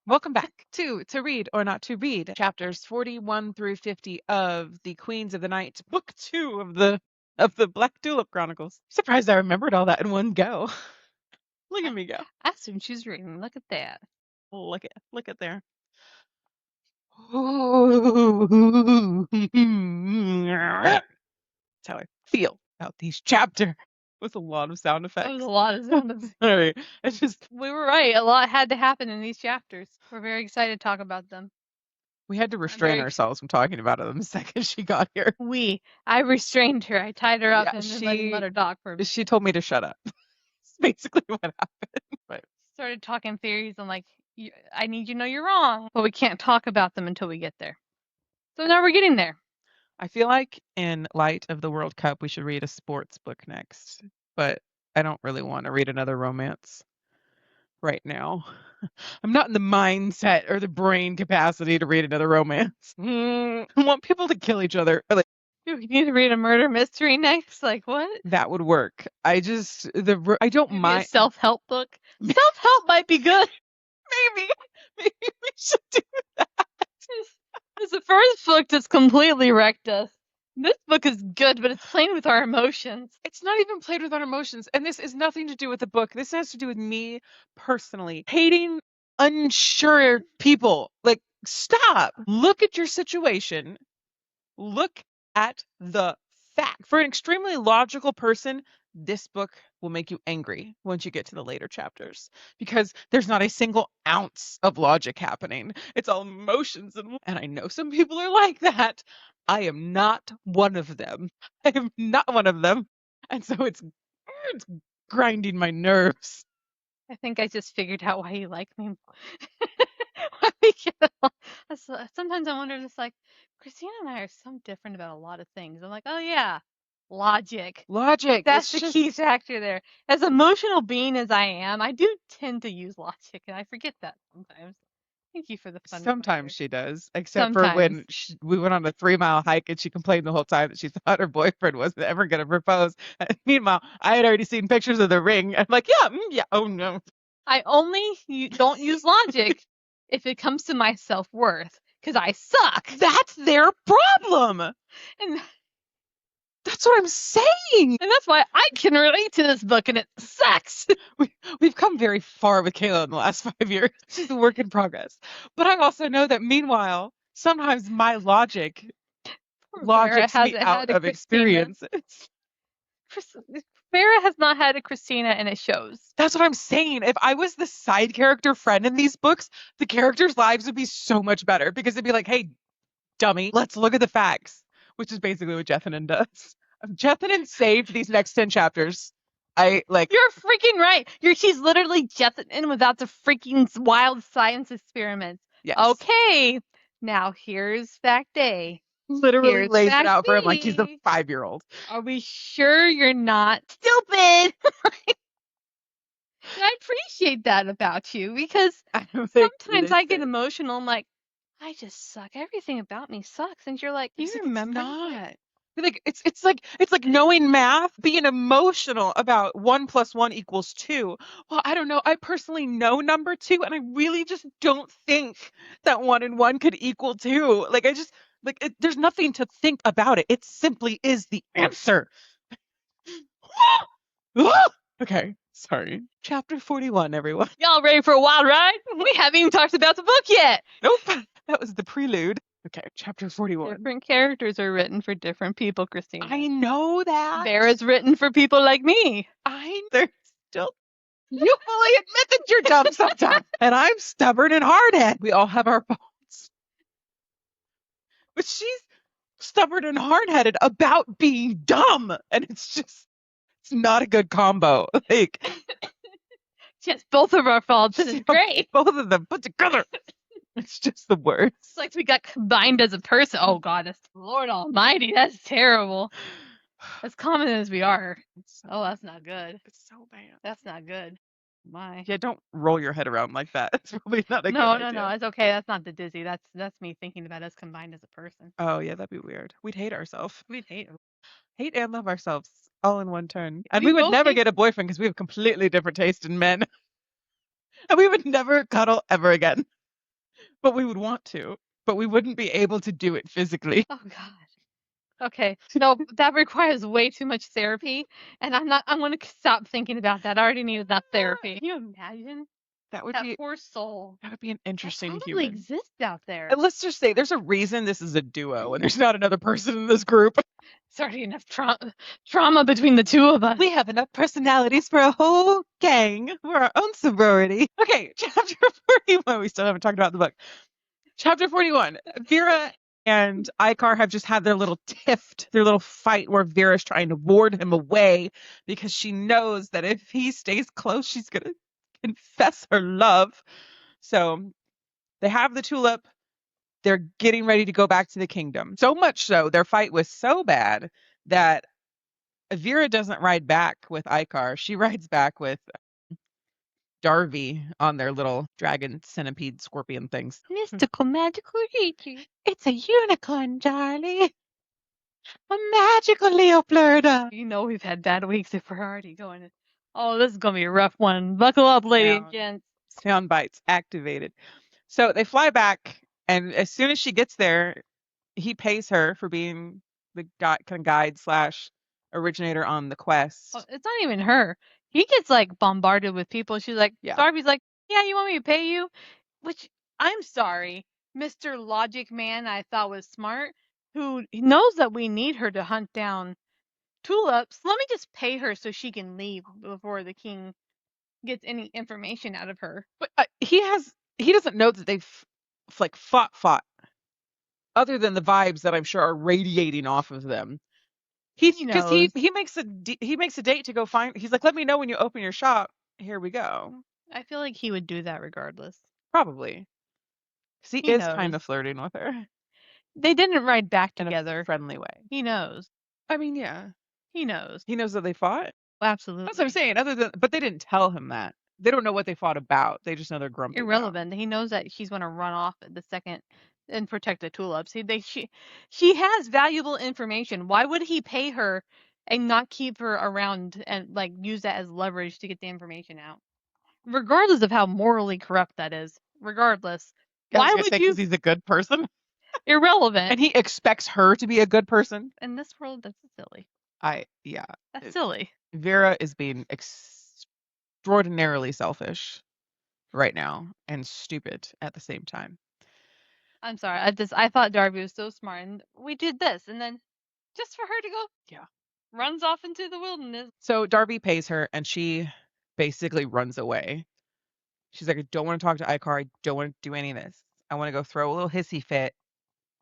Welcome back to Read or Not to Read, chapters 41 through 50 of the Queens of the Night, book 2 of the Black Tulip Chronicles. Surprised I remembered all that in one go. Look at me go. I assume she's reading. Look at that. Look at there. That's how I feel about these chapters. With a lot of sound effects. That was a lot of sound effects. Sorry, it's just We were right. A lot had to happen in these chapters. We're very excited to talk about them. we had to restrain ourselves from talking about them the second she got here. I restrained her. I tied her up Yeah, and then let her talk for a minute. She told me to shut up. That's basically what happened. But Started talking theories and like, I need you to know you're wrong, but we can't talk about them until we get there. So now we're getting there. I feel like in light of the World Cup, we should read a sports book next. But I don't really want to read another romance right now. I'm not in the mindset or the brain capacity to read another romance. I want people to kill each other. Like, Do we need to read a murder mystery next? Like what? that would work. I don't Maybe mind. a self-help book. Self-help might be good. Maybe we should do that. It's the first book that's completely wrecked us. This book is good, but it's playing with our emotions. It's not even played with our emotions. And this is nothing to do with the book. This has to do with me personally. Hating unsure people. Like, stop. Look at your situation. Look at the fact. For an extremely logical person, this book will make you angry once you get to the later chapters because there's not a single ounce of logic happening. It's all emotions. And I know some people are like that. I am not one of them. I am not one of them. And so it's grinding my nerves. I think I just figured out why you like me. Sometimes I wonder, just like, Christina and I are so different about a lot of things. I'm like, oh yeah, logic. Logic. That's the key factor there. As emotional being as I am, I do tend to use logic, and I forget that sometimes. Thank you for the fun. Sometimes she does, except for when we went on a 3-mile hike and she complained the whole time that she thought her boyfriend wasn't ever going to propose. And meanwhile, I had already seen pictures of the ring. I'm like, yeah, oh no. I only don't use logic if it comes to my self-worth, because I suck. That's their problem. And that's what I'm saying. And that's why I can relate to this book, and it sucks. We've come very far with Kayla in the last 5 years. She's a work in progress. But I also know that meanwhile, sometimes my logic logic's me out of experience. Vera has not had a Christina, and it shows. That's what I'm saying. If I was the side character friend in these books, the characters' lives would be so much better because it'd be like, hey, dummy, let's look at the facts, which is basically what Jethinen does. Jethinen saved these next 10 chapters. You're freaking right. She's literally Jethinen without the freaking wild science experiments. Yes. Okay, now here's fact A. Literally lays it out for him like he's a 5-year-old. Are we sure you're not stupid? I appreciate that about you because sometimes I get emotional. I'm like, I just suck. Everything about me sucks. And you're like, you remember that? Like it's like knowing math, being emotional about 1 + 1 = 2. Well, I don't know. I personally know number 2, and I really just don't think that 1 and 1 could equal 2. Like there's nothing to think about it. It simply is the answer. Okay, sorry. Chapter 41, everyone. Y'all ready for a wild ride? We haven't even talked about the book yet. Nope, that was the prelude. Okay, chapter 41. Different characters are written for different people, Christina. I know that. Vera's written for people like me. They're still... You fully admit that you're dumb sometimes. And I'm stubborn and hard-headed. We all have our faults. But she's stubborn and hard-headed about being dumb. And it's not a good combo. Like, yes, both of our faults. It's great. Both of them put together. It's just the worst. It's like we got combined as a person. Oh God, that's Lord Almighty. That's terrible. As common as we are. That's not good. It's so bad. That's not good. My. Yeah, don't roll your head around like that. It's probably not a good idea. No. It's okay. That's not the dizzy. That's me thinking about us combined as a person. Oh yeah, that'd be weird. We'd hate ourselves. We'd hate and love ourselves all in one turn. And we would never get a boyfriend because we have completely different taste in men. And we would never cuddle ever again. but we would want to, but we wouldn't be able to do it physically. Oh God. Okay. No, that requires way too much therapy, and I'm gonna stop thinking about that. I already need enough therapy. Can you imagine That would that be poor soul? that would be an That interesting probably human. exists out there. And let's just say there's a reason this is a duo and there's not another person in this group. It's already enough trauma between the two of us. We have enough personalities for a whole gang. We're our own sorority. Okay, chapter 41. We still haven't talked about the book. Chapter 41. Vera and Icar have just had their little tiff, their little fight where Vera's trying to ward him away because she knows that if he stays close, she's going to confess her love. So they have the tulip. They're getting ready to go back to the kingdom. So much so, their fight was so bad that Vera doesn't ride back with Icar. She rides back with Darby on their little dragon, centipede, scorpion things. Mystical, magical creature. It's a unicorn, Charlie. A magical leopard. You know we've had bad weeks if we're already going. Oh, this is gonna be a rough one. Buckle up, ladies and gents. Sound bites activated. So they fly back, and as soon as she gets there, he pays her for being the guide slash originator on the quest. Oh, it's not even her. He gets like bombarded with people. She's like, Yeah. Darby's like, yeah, you want me to pay you? Which I'm sorry, Mr. Logic Man, I thought was smart, who knows that we need her to hunt down tulips. Let me just pay her so she can leave before the king gets any information out of her. But he doesn't know that they've like fought. Other than the vibes that I'm sure are radiating off of them. He makes a date to go find. He's like, let me know when you open your shop. Here we go. I feel like he would do that regardless. Probably. Because he is kind of flirting with her. They didn't ride back together. In a friendly way. He knows. I mean, yeah. He knows. He knows that they fought. Absolutely. That's what I'm saying. But they didn't tell him that. They don't know what they fought about. They just know they're grumpy. Irrelevant. He knows that she's going to run off at the second and protect the tulips. She has valuable information. Why would he pay her and not keep her around and like use that as leverage to get the information out? Regardless of how morally corrupt that is. Regardless. Why would you? Because he's a good person. Irrelevant. And he expects her to be a good person. In this world, that's silly. That's silly. Vera is being extraordinarily selfish right now and stupid at the same time. I'm sorry. I thought Darby was so smart, and we did this, and then just for her to go, runs off into the wilderness. So Darby pays her, and she basically runs away. She's like, I don't want to talk to Icar. I don't want to do any of this. I want to go throw a little hissy fit.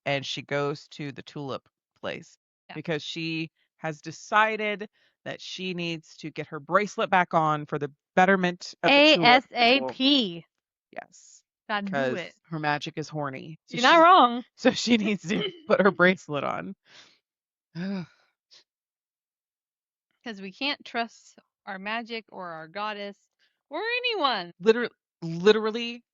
And she goes to the tulip place because she has decided that she needs to get her bracelet back on for the betterment of the tulip. ASAP. Yes. Gotta do it. Her magic is horny. So you're not wrong. So she needs to put her bracelet on. Because we can't trust our magic or our goddess or anyone. Literally,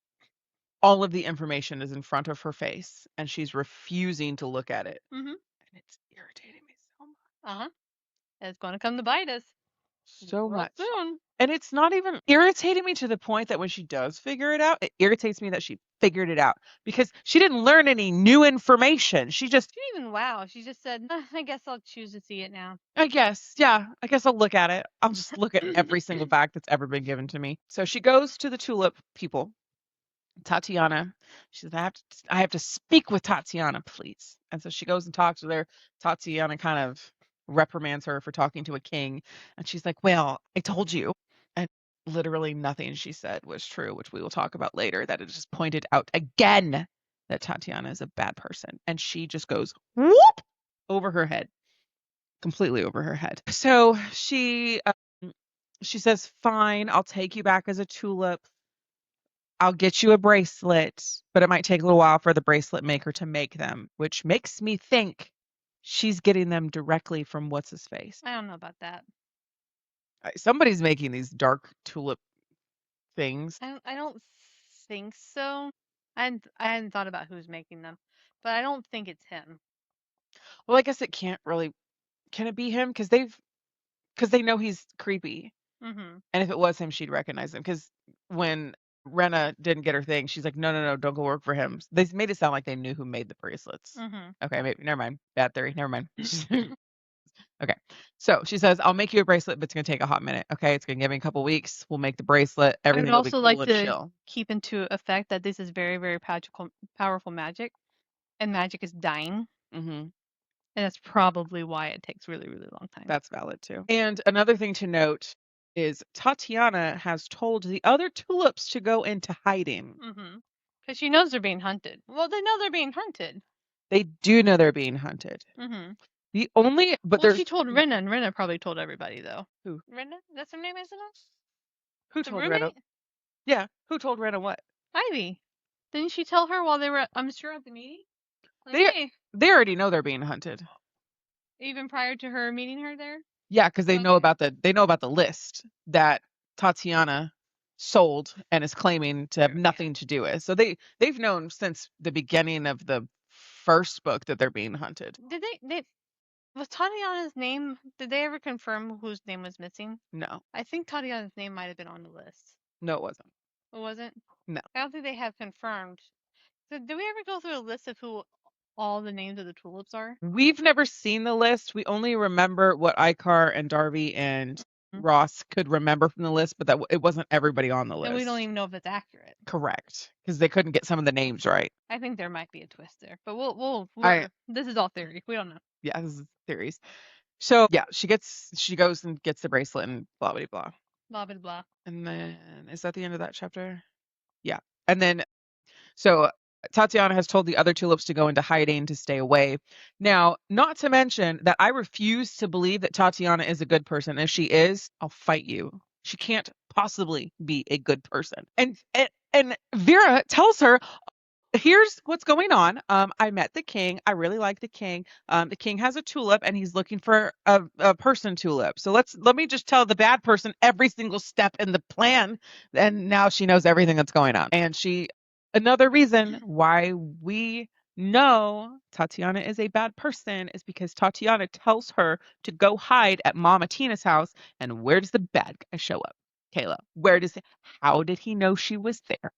all of the information is in front of her face, and she's refusing to look at it. Mm-hmm. And it's irritating me so much. It's going to come to bite us. So much. Soon. And it's not even irritating me to the point that when she does figure it out, it irritates me that she figured it out because she didn't learn any new information. She didn't even wow. She just said, I guess I'll choose to see it now. I guess I'll look at it. I'll just look at every single fact that's ever been given to me. So she goes to the tulip people. Tatiana. She says, I have to speak with Tatiana, please. And so she goes and talks with her. Tatiana kind of reprimands her for talking to a king. And she's like, well, I told you. And literally nothing she said was true, which we will talk about later, that it just pointed out again that Tatiana is a bad person. And she just goes whoop over her head, completely over her head. So she says, fine, I'll take you back as a tulip. I'll get you a bracelet, but it might take a little while for the bracelet maker to make them, which makes me think she's getting them directly from what's his face. I don't know about that. Somebody's making these dark tulip things. I don't think so. I hadn't thought about who's making them, but I don't think it's him. Well, I guess it can't really. Can it be him? Because they know he's creepy. Mm-hmm. And if it was him, she'd recognize him. Because when Rena didn't get her thing. She's like, no, don't go work for him. They made it sound like they knew who made the bracelets. Okay, maybe never mind. Bad theory. Never mind. Okay. So she says, I'll make you a bracelet, but it's gonna take a hot minute. Okay, it's gonna give me a couple weeks. We'll make the bracelet. I Everything would will be also cool like and to chill. keep into effect that this is very, very powerful magic, and magic is dying, Mm-hmm. and that's probably why it takes really, really long time. That's valid too. And another thing to note is Tatiana has told the other tulips to go into hiding. Because she knows they're being hunted. Well, they know they're being hunted. They do know they're being hunted. The only, but Well, there's she told Rena, and Rena probably told everybody though. Who? Rena? That's her name, isn't it? Who The told roommate? Rena? Yeah, who told Rena what? Ivy. Didn't she tell her while they were, I'm sure, at the meeting? Like, They hey, they already know they're being hunted. even prior to her meeting her there? Yeah, because they know Okay. about the list that Tatiana sold and is claiming to have nothing to do with. So they've known since the beginning of the first book that they're being hunted. Did they was Tatiana's name, did they ever confirm whose name was missing? No, I think Tatiana's name might have been on the list. no, it wasn't. It wasn't? No. I don't think they have confirmed. So did we ever go through a list of who all the names of the tulips are? We've never seen the list. We only remember what Icar and Darby and Ross could remember from the list, but it wasn't everybody on the list. And we don't even know if it's accurate. Correct, because they couldn't get some of the names right. I think there might be a twist there, but this is all theory. We don't know. Yeah, this is theories. So yeah, she goes and gets the bracelet and blah blah blah. Blah blah blah. And then is that the end of that chapter? Yeah. And then so Tatiana has told the other tulips to go into hiding to stay away. Now, not to mention that I refuse to believe that Tatiana is a good person. If she is, I'll fight you. She can't possibly be a good person. And Vera tells her, here's what's going on. I met the king. I really like the king. The king has a tulip and he's looking for a person tulip. So let me just tell the bad person every single step in the plan. And now she knows everything that's going on. And another reason why we know Tatiana is a bad person is because Tatiana tells her to go hide at Mama Tina's house. And where does the bad guy show up? Kayla, how did he know she was there?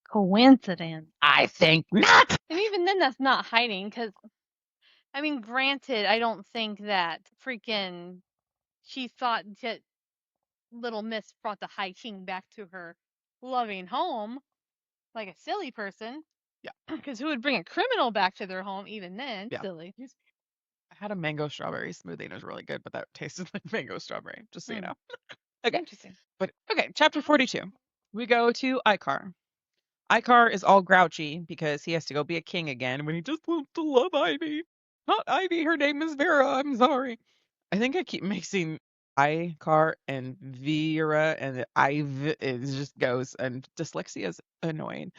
Coincidence. I think not. And even then, that's not hiding, because, I mean, granted, I don't think that freaking she thought that little Miss brought the High King back to her loving home like a silly person. Yeah. Because who would bring a criminal back to their home even then? Yeah. Silly. I had a mango strawberry smoothie and it was really good, but that tasted like mango strawberry, just so you know. Okay. Interesting. But okay, chapter 42. We go to Icar. Icar is all grouchy because he has to go be a king again when he just wants to love Ivy. Not Ivy, her name is Vera. I'm sorry. I think I keep mixing Icar and Vera and it just goes, and dyslexia is annoying.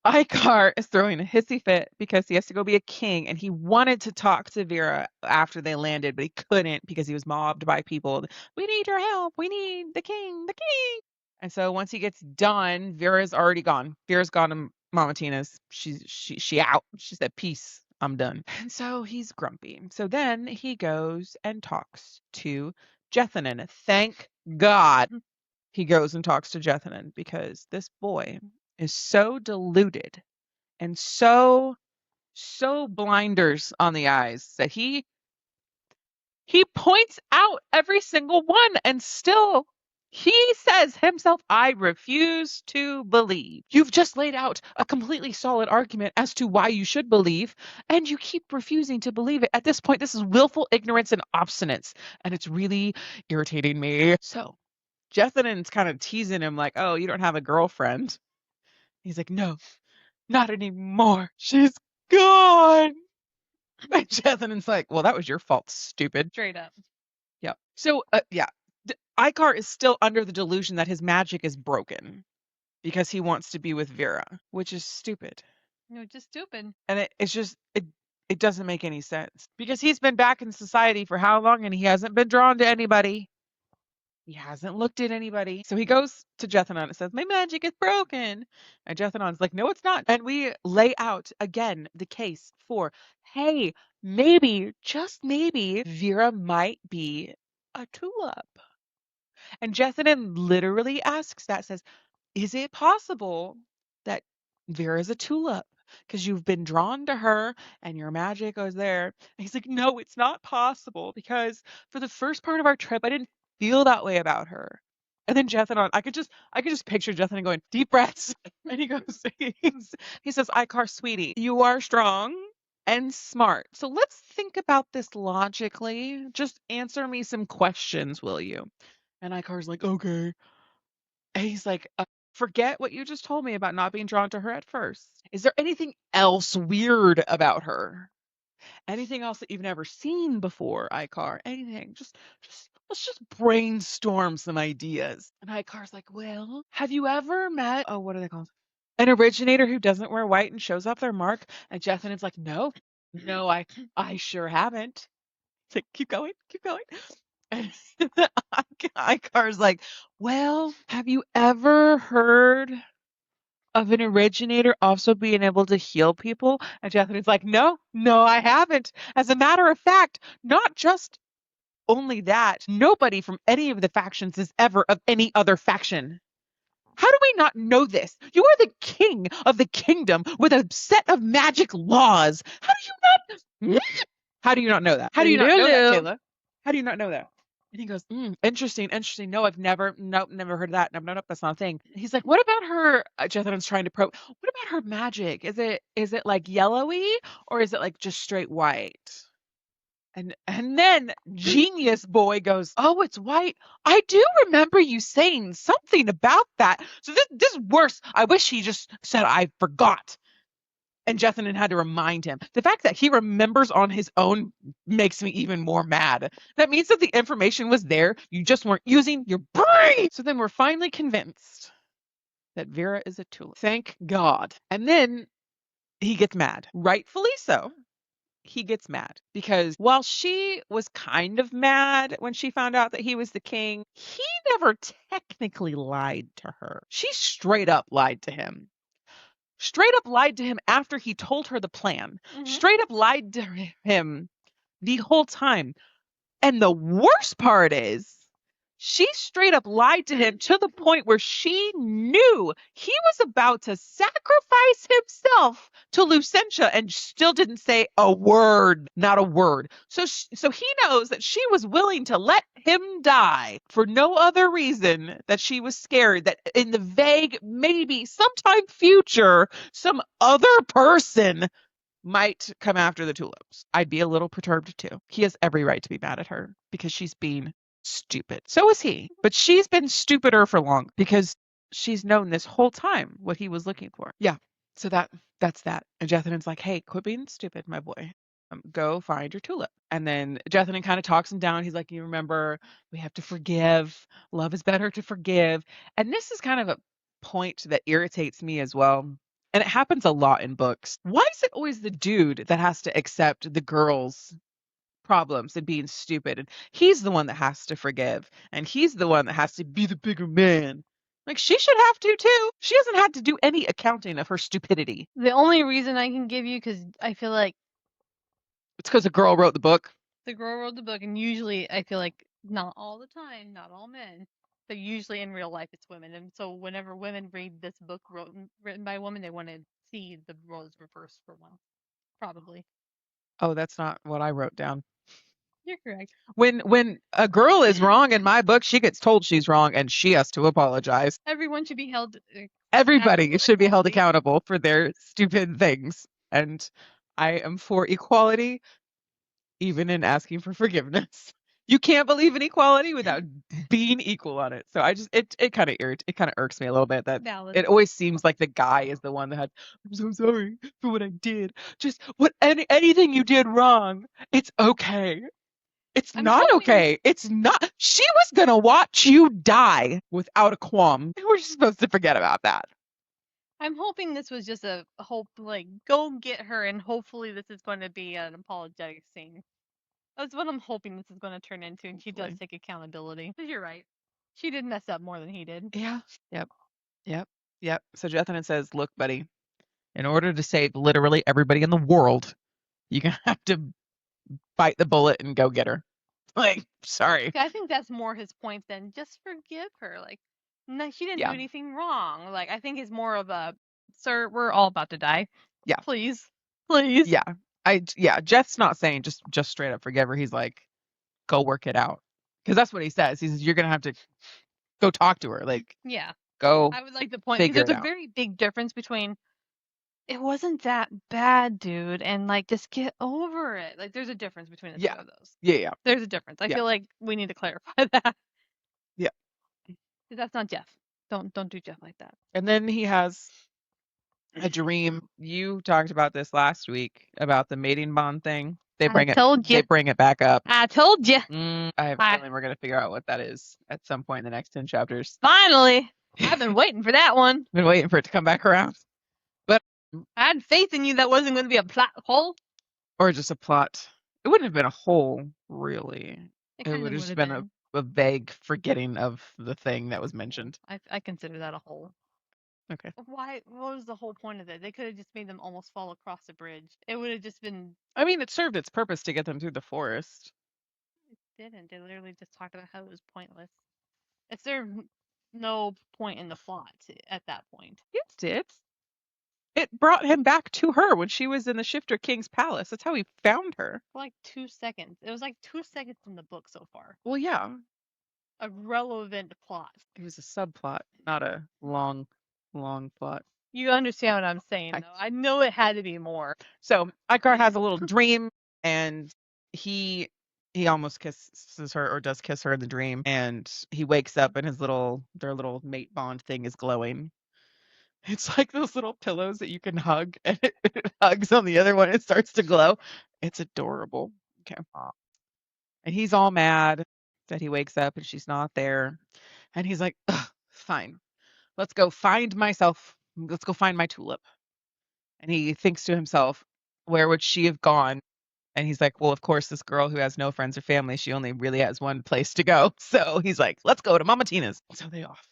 Icar is throwing a hissy fit because he has to go be a king, and he wanted to talk to Vera after they landed, but he couldn't because he was mobbed by people. We need your help. We need the king, the king. And so once he gets done, Vera's already gone. Vera's gone to Mama Tina's. She out. She said, "Peace. I'm done." And so he's grumpy. So then he goes and talks to Jethinen. Thank God he goes and talks to Jethinen, because this boy is so deluded and so blinders on the eyes that he points out every single one, and still he says himself, I refuse to believe. You've just laid out a completely solid argument as to why you should believe, and you keep refusing to believe it. At this point, this is willful ignorance and obstinance, and it's really irritating me. So Jethinen's kind of teasing him like, oh, you don't have a girlfriend. He's like, no, not anymore. She's gone. And Jethinen's like, well, that was your fault, stupid. Straight up. Yeah. So, yeah. Icar is still under the delusion that his magic is broken because he wants to be with Vera, which is stupid. No, just stupid. And it doesn't make any sense because he's been back in society for how long and he hasn't been drawn to anybody. He hasn't looked at anybody. So he goes to Jethinen and says, my magic is broken. And Jethinen's like, no, it's not. And we lay out again the case for, hey, maybe, just maybe, Vera might be a tulip. And Jethinen literally asks that, says, is it possible that Vera's a tulip? Because you've been drawn to her and your magic goes there. And he's like, no, it's not possible because for the first part of our trip, I didn't feel that way about her. And then Jethinen, I could just picture Jethinen going, deep breaths. And he goes, he says, Icar, sweetie, you are strong and smart. So let's think about this logically. Just answer me some questions, will you? And Icar's like, okay. And he's like, forget what you just told me about not being drawn to her at first. Is there anything else weird about her? Anything else that you've never seen before, Icar? Anything? Just let's just brainstorm some ideas. And Icar's like, well, have you ever met, oh, what are they called? An originator who doesn't wear white and shows off their mark? And Jethinen's like, no, I sure haven't. It's like, keep going, keep going. And Icar's like, well, have you ever heard of an originator also being able to heal people? And Jethynen's like, no, I haven't. As a matter of fact, not just only that, nobody from any of the factions is ever of any other faction. How do we not know this? You are the king of the kingdom with a set of magic laws. How do you not? How do you not know that? How do you not know that, Taylor? How do you not know that? And he goes, interesting. No, never heard of that. Nope, that's not a thing. He's like, what about her? Jethinen's trying to probe. What about her magic? Is it like yellowy or is it like just straight white? And then Genius Boy goes, oh, it's white. I do remember you saying something about that. So this is worse. I wish he just said I forgot. And Jethinen had to remind him. The fact that he remembers on his own makes me even more mad. That means that the information was there. You just weren't using your brain. So then we're finally convinced that Vera is a tulip. Thank God. And then he gets mad. Rightfully so. He gets mad because while she was kind of mad when she found out that he was the king, he never technically lied to her. She straight up lied to him. Straight up lied to him after he told her the plan. Straight up lied to him the whole time. And the worst part is, she straight up lied to him to the point where she knew he was about to sacrifice himself to Lucentia and still didn't say a word, not a word. So he knows that she was willing to let him die for no other reason that she was scared that in the vague, maybe sometime future, some other person might come after the tulips. I'd be a little perturbed too. He has every right to be mad at her because she's being stupid. So is he. But she's been stupider for long because she's known this whole time what he was looking for. Yeah. So that's that. And Jethinen's like, hey, quit being stupid, my boy. Go find your tulip. And then Jethinen kind of talks him down. He's like, you remember, we have to forgive. Love is better to forgive. And this is kind of a point that irritates me as well. And it happens a lot in books. Why is it always the dude that has to accept the girl's problems and being stupid? And he's the one that has to forgive. And he's the one that has to be the bigger man. Like, she should have to, too. She hasn't had to do any accounting of her stupidity. The only reason I can give you, because I feel like it's because a girl wrote the book. The girl wrote the book, and usually I feel like not all the time, not all men, but usually in real life it's women. And so whenever women read this book written by a woman, they want to see the roles reversed for one. Probably. Oh, that's not what I wrote down. You're correct. When a girl is wrong in my book, she gets told she's wrong and she has to apologize. Everyone should be held. Everybody should be held accountable for their stupid things. And I am for equality, even in asking for forgiveness. You can't believe in equality without being equal on it. So it kind of irks me a little bit that it always seems like the guy is the one that I'm so sorry for what I did. Just anything you did wrong, it's okay. It's not okay. It's not. She was gonna watch you die without a qualm. We're just supposed to forget about that. I'm hoping this was just a hope, like, go get her, and hopefully this is going to be an apologetic scene. That's what I'm hoping this is going to turn into, and she does take accountability. Because you're right. She did mess up more than he did. Yeah. Yep. So Jethinen says, look, buddy, in order to save literally everybody in the world, you're going to have to bite the bullet and go get her. Like, sorry. I think that's more his point than just forgive her. Like, No, she didn't Yeah. do anything wrong. Like, I think it's more of a, sir, we're all about to die. Yeah. Please. Please. Yeah. Jeth's not saying just straight up forgive her. He's like, go work it out. Because that's what he says. He says, you're going to have to go talk to her. Like, Yeah. go I would like to point, because figure there's it a out. very big difference between, it wasn't that bad, dude, and like, just get over it. Like, there's a difference between the two Yeah. of those. Yeah. There's a difference. I Yeah. feel like we need to clarify that. Yeah. 'Cause that's not Jeff. Don't do Jeff like that. And then he has a dream. You talked about this last week about the mating bond thing. They I bring it. told you. They bring it back up. I told you. I have a I- feeling we're gonna figure out what that is at some point in the next 10 chapters. Finally. I've been waiting for that one. Been waiting for it to come back around, I had faith in you that wasn't going to be a plot hole. or just a plot. It wouldn't have been a hole, really. It It kind would of have would just have been been. a vague forgetting of the thing that was mentioned. I consider that a hole. Okay. Why? What was the whole point of it? They could have just made them almost fall across the bridge. It would have just been. I mean, it served its purpose to get them through the forest. It didn't. They literally just talked about how it was pointless. It served no point in the plot at that point. Yes, it did. It brought him back to her when she was in the Shifter King's palace. That's how he found her. For like 2 seconds. It was like 2 seconds in the book so far. Well, yeah. A relevant plot. It was a subplot, not a long plot. You understand what I'm saying, though. I know it had to be more. So Icar has a little dream, and he almost kisses her, or does kiss her in the dream, and he wakes up and their little mate bond thing is glowing. It's like those little pillows that you can hug, and it hugs on the other one, it starts to glow. It's adorable. Okay. And he's all mad that he wakes up and she's not there. And he's like, ugh, fine. Let's go find my tulip. And he thinks to himself, where would she have gone? And he's like, well, of course, this girl who has no friends or family, she only really has one place to go. So he's like, let's go to Mama Tina's. So they off.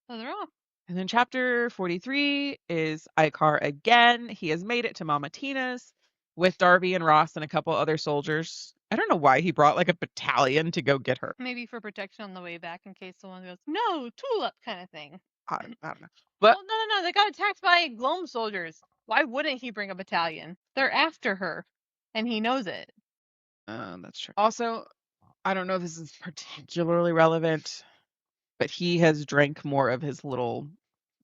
So they're off. And then chapter 43 is Icar again. He has made it to Mama Tina's with Darby and Ross and a couple other soldiers. I don't know why he brought like a battalion to go get her. Maybe for protection on the way back in case someone goes, no, tulip kind of thing. I don't know. But well, no. They got attacked by Gloam soldiers. Why wouldn't he bring a battalion? They're after her. And he knows it. That's true. Also, I don't know if this is particularly relevant, but he has drank more of his little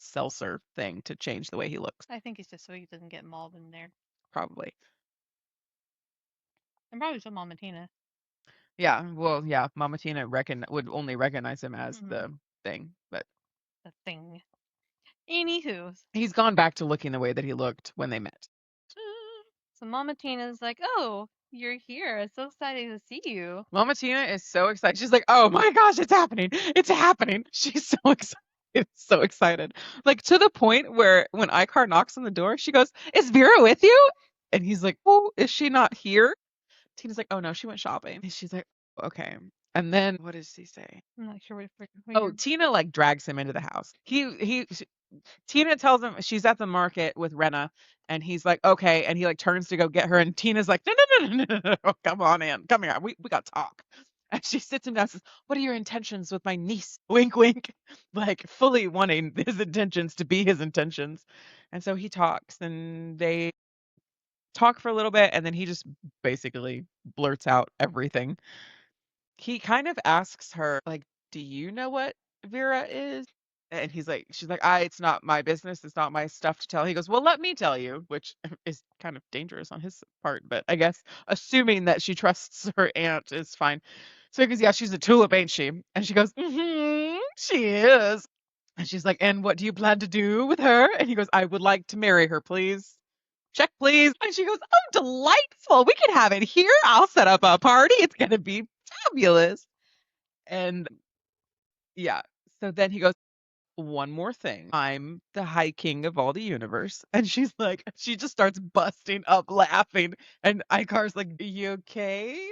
seltzer thing to change the way he looks. I think it's just so he doesn't get mauled in there. Probably. And probably so Mama Tina. Yeah, well, yeah, Mama Tina would only recognize him as the thing, but the thing. Anywho, he's gone back to looking the way that he looked when they met. So Mama Tina's like, "Oh, you're here! I'm so excited to see you." Mama Tina is so excited. She's like, "Oh my gosh, it's happening! It's happening!" She's so excited, so excited, like to the point where when Icar knocks on the door, she goes, "Is Vera with you?" And he's like, "Oh, is she not here?" Tina's like, "Oh no, she went shopping." And she's like, "Okay." And then what does he say? I'm not sure what Oh, Tina like drags him into the house. Tina tells him she's at the market with Rena, and he's like, "Okay," and he like turns to go get her, and Tina's like, "No, come on in, come here, we got to talk." And she sits him down and says, "What are your intentions with my niece?" Wink, wink, like fully wanting his intentions to be his intentions. And so he talks, and they talk for a little bit, and then he just basically blurts out everything. He kind of asks her, like, "Do you know what Vera is?" And she's like, it's not my business. It's not my stuff to tell." He goes, "Well, let me tell you," which is kind of dangerous on his part, but I guess assuming that she trusts her aunt is fine. So he goes, "Yeah, she's a tulip, ain't she?" And she goes, "She is." And she's like, "And what do you plan to do with her?" And he goes, "I would like to marry her, please. Check, please." And she goes, "Oh, delightful. We can have it here. I'll set up a party. It's going to be fabulous." And yeah, so then he goes, "One more thing. I'm the High King of all the universe." And she's like, she just starts busting up laughing. And Icar's like, "You okay?"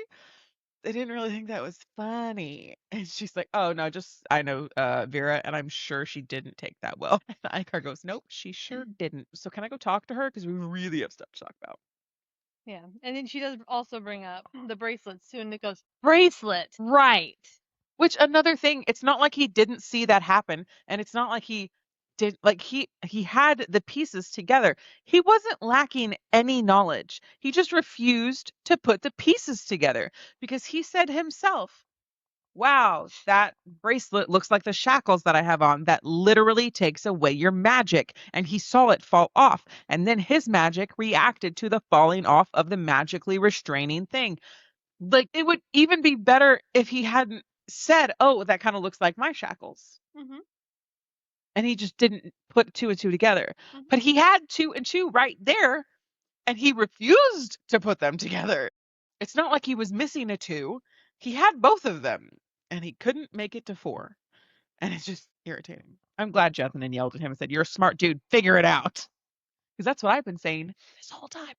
They didn't really think that was funny. And she's like, "Oh no, just I know Vera, and I'm sure she didn't take that well." And Icar goes, "Nope, she sure didn't. So can I go talk to her? Because we really have stuff to talk about." Yeah, and then she does also bring up the bracelets too, and it goes, "Bracelet, right?" Which another thing, it's not like he didn't see that happen, and it's not like he did like he had the pieces together. He wasn't lacking any knowledge. He just refused to put the pieces together because he said himself, "Wow, that bracelet looks like the shackles that I have on. That literally takes away your magic." And he saw it fall off, and then his magic reacted to the falling off of the magically restraining thing. Like, it would even be better if he hadn't said, "Oh, that kind of looks like my shackles." Mm-hmm. And he just didn't put two and two together. Mm-hmm. But he had two and two right there, and he refused to put them together. It's not like he was missing a two. He had both of them, and he couldn't make it to four. And it's just irritating. I'm glad Jethinen yelled at him and said, "You're a smart dude. Figure it out." Because that's what I've been saying this whole time.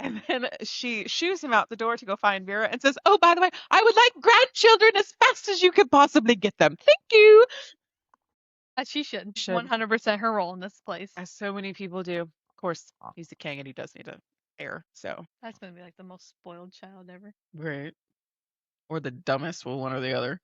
And then she shoos him out the door to go find Vera and says, "Oh, by the way, I would like grandchildren as fast as you could possibly get them. Thank you." As she should. Should. 100% her role in this place. As so many people do. Of course, he's the king and he does need a heir. So, That's going to be like the most spoiled child ever. right. Or the dumbest, well, one or the other.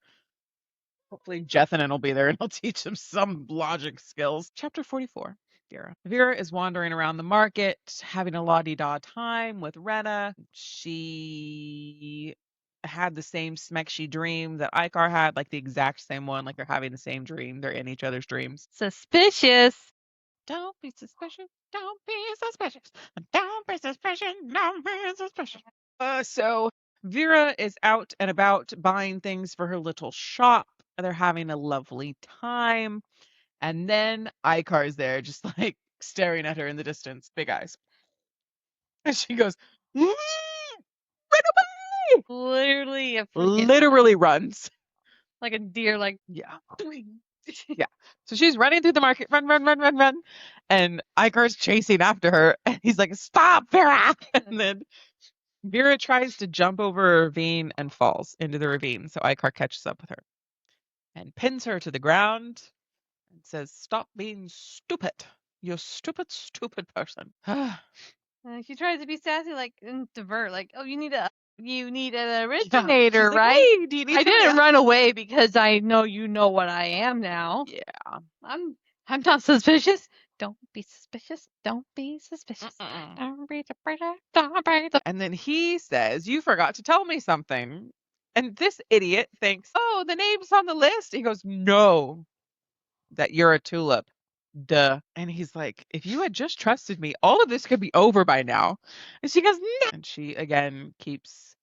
Hopefully, Jethinen will be there and he'll teach him some logic skills. Chapter 44. Vera. Vera is wandering around the market, having a la-di-da time with Rena. She had the same smexy dream that Icar had, like the exact same one, like they're having the same dream. They're in each other's dreams. Suspicious. Don't be suspicious. Don't be suspicious. Don't be suspicious. Don't be suspicious. So Vera is out and about buying things for her little shop. They're having a lovely time. And then Icar's there, just like staring at her in the distance, big eyes. And she goes, "Mm, run away!" Literally a freaking Literally runs. like a deer, like Yeah. Yeah. So she's running through the market, run, run, run, run, run. And Icar's chasing after her. And he's like, "Stop, Vera!" And then Vera tries to jump over a ravine and falls into the ravine. So Icar catches up with her and pins her to the ground and says, "Stop being stupid. You stupid, stupid person." she tries to be sassy, like and divert, like, "Oh, you need an Yeah. originator, She's like, right? "Hey, do you need I somebody didn't else?" run away because I know you know what I am now. Yeah. I'm not suspicious. Don't be suspicious. Don't be suspicious. Mm-mm. Don't be suspicious. Don't be suspicious." And then he says, "You forgot to tell me something." And this idiot thinks, "Oh, the name's on the list." He goes, "No, that you're a tulip. Duh." And he's like, "If you had just trusted me, all of this could be over by now." And she goes, "No." And she again keeps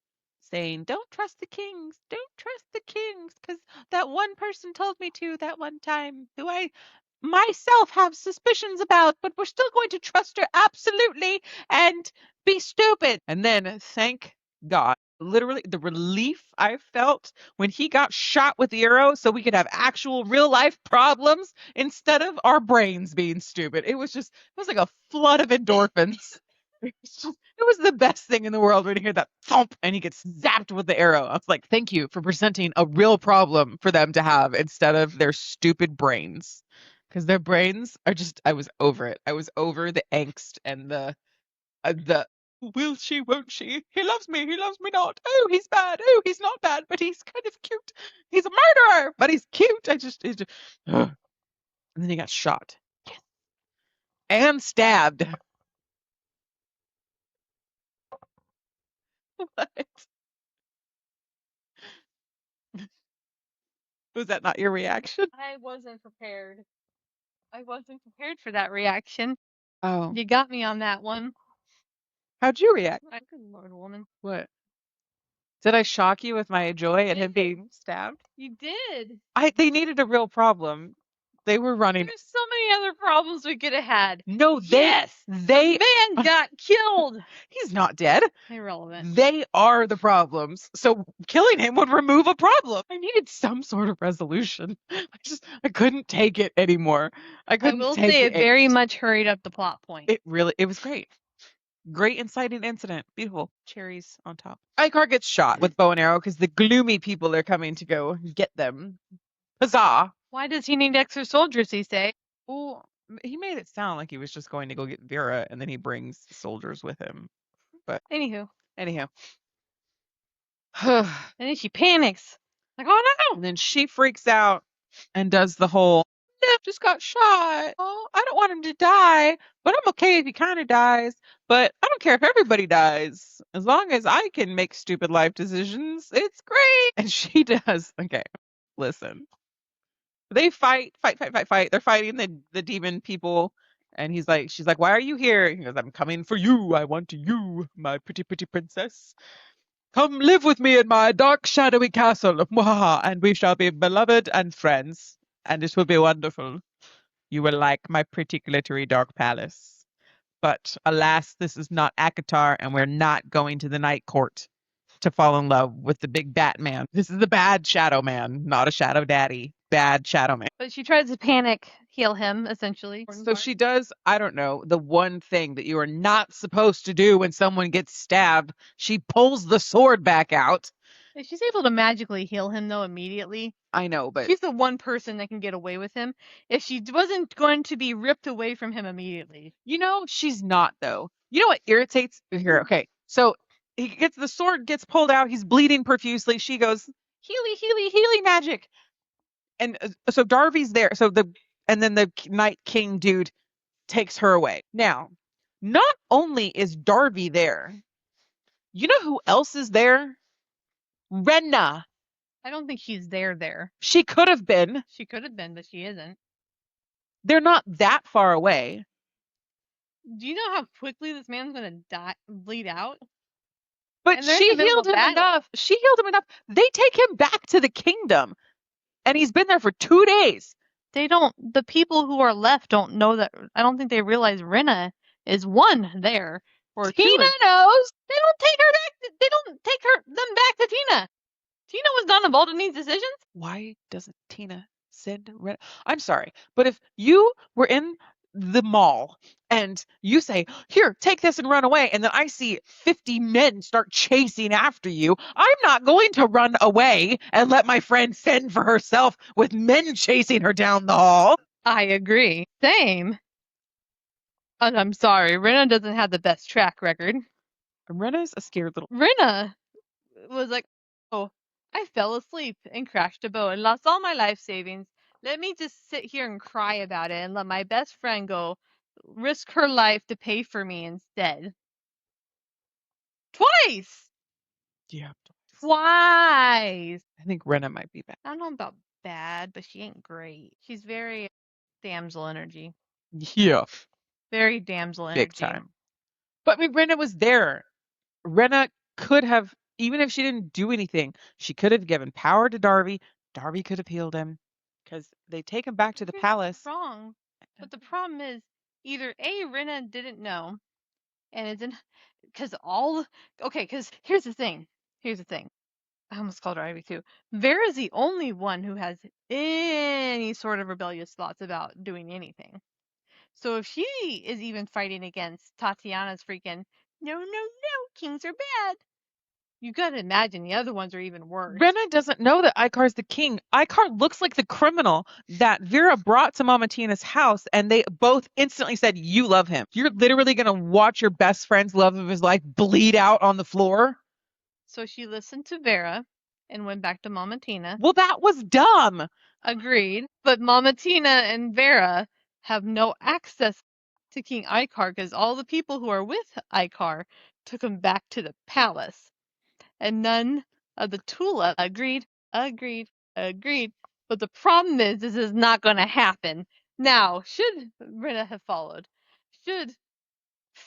saying, "Don't trust the kings. Don't trust the kings. Because that one person told me to that one time, who I myself have suspicions about, but we're still going to trust her absolutely and be stupid." And then, thank God, literally the relief I felt when he got shot with the arrow so we could have actual real life problems instead of our brains being stupid. It was like a flood of endorphins. It was the best thing in the world when you hear that thump and he gets zapped with the arrow. I was like, thank you for presenting a real problem for them to have instead of their stupid brains. Because their brains are just, I was over it. I was over the angst and the will she, won't she? He loves me not. Oh, he's bad. Oh, he's not bad, but he's kind of cute. He's a murderer, but he's cute. It's just and then he got shot. Yes. And stabbed. What? Was that not your reaction? I wasn't prepared. I wasn't prepared for that reaction. Oh. You got me on that one. How'd you react? Good Lord, woman. What? Did I shock you with my joy at him being stabbed? You did. They needed a real problem. They were running. There's so many other problems we could have had. No, Yes, they man got killed. He's not dead. Irrelevant. They are the problems. So killing him would remove a problem. I needed some sort of resolution. I couldn't take it anymore. I I couldn't will take say it. it very much hurried up the plot point. It was great. Great inciting incident. Beautiful. Cherries on top. Icar gets shot with bow and arrow because the gloomy people are coming to go get them. Huzzah! Why does he need extra soldiers, he say? Well, he made it sound like he was just going to go get Vera and then he brings soldiers with him. But Anywho. anyhow. And then she panics. Like, oh no! And then she freaks out and does the whole, Nip just got shot. Oh, I don't want him to die, but I'm okay if he kind of dies. But I don't care if everybody dies. As long as I can make stupid life decisions, it's great. And she does. Okay, listen. They fight. They're fighting the demon people. And she's like, why are you here? He goes, I'm coming for you. I want you, my pretty, pretty princess. Come live with me in my dark, shadowy castle, and we shall be beloved and friends, and it will be wonderful. You will like my pretty, glittery, dark palace. But alas, this is not Akatar, and we're not going to the night court to fall in love with the big Batman. This is the bad Shadow Man, not a Shadow Daddy. Bad Shadow Man. But she tries to panic heal him, essentially. So she does, I don't know, the one thing that you are not supposed to do when someone gets stabbed. She pulls the sword back out. She's able to magically heal him, though, immediately. I know, but she's the one person that can get away with him. If she wasn't going to be ripped away from him immediately. You know, she's not, though. You know what irritates here? Okay, so the sword gets pulled out. He's bleeding profusely. She goes, Healy magic. And so Darby's there. And then the Night King dude takes her away. Now, not only is Darby there, you know who else is there? Renna. I don't think she's there. She could have been. She could have been, but she isn't. They're not that far away. Do you know how quickly this man's gonna bleed out? But she healed him enough. She healed him enough. They take him back to the kingdom. And he's been there for 2 days. The people who are left don't know that. I don't think they realize Renna is one there. Or Tina knows. They don't take her back. They don't take them back to Tina. Tina was not involved in these decisions. Why doesn't Tina send Renna? I'm sorry, but if you were in the mall and you say, here, take this and run away, and then I see 50 men start chasing after you, I'm not going to run away and let my friend fend for herself with men chasing her down the hall. I agree. Same. And I'm sorry, Renna doesn't have the best track record. Renna's a scared little... Renna was like, oh, I fell asleep and crashed a boat and lost all my life savings. Let me just sit here and cry about it and let my best friend go risk her life to pay for me instead. Twice! Yeah. Twice! I think Renna might be bad. I don't know about bad, but she ain't great. She's very damsel energy. Yeah. Very damsel energy. Big time. But I mean, Renna was there. Renna could have, even if she didn't do anything, she could have given power to Darby. Darby could have healed him because they take him back to the palace. Wrong. But the problem is either A, Renna didn't know, and it's in because here's the thing. I almost called her Ivy too. Vera's the only one who has any sort of rebellious thoughts about doing anything. So if she is even fighting against Tatiana's freaking no, kings are bad. You gotta imagine the other ones are even worse. Renna doesn't know that Icar's the king. Icar looks like the criminal that Vera brought to Mama Tina's house, and they both instantly said, you love him. You're literally going to watch your best friend's love of his life bleed out on the floor? So she listened to Vera and went back to Mama Tina. Well, that was dumb. Agreed. But Mama Tina and Vera have no access to King Icar because all the people who are with Icar took him back to the palace. And none of the Tulip agreed. But the problem is, this is not going to happen. Now, should Renna have followed? Should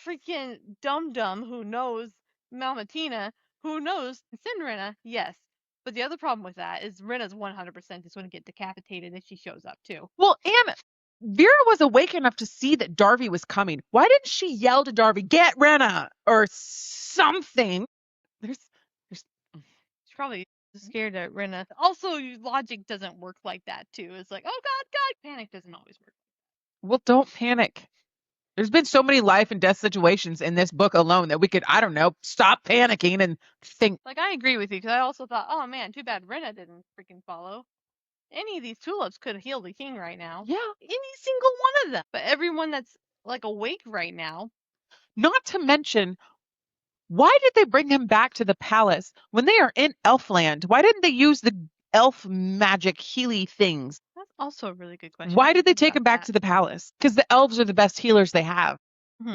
freaking Dum who knows Mama Tina, who knows send Renna? Yes. But the other problem with that is Renna's 100% just going to get decapitated if she shows up too. Well, and Vera was awake enough to see that Darby was coming. Why didn't she yell to Darby, get Renna, or something? She's probably scared of Renna. Also, logic doesn't work like that too. It's like, oh God, panic doesn't always work. Well, don't panic. There's been so many life and death situations in this book alone that we could, I don't know, stop panicking and think. Like, I agree with you, because I also thought, oh man, too bad Renna didn't freaking follow. Any of these tulips could heal the king right now. Yeah. Any single one of them. But everyone that's, like, awake right now. Not to mention, Why did they bring him back to the palace when they are in Elfland? Why didn't they use the elf magic healy things? That's also a really good question. Why did they take him back to the palace? Because the elves are the best healers they have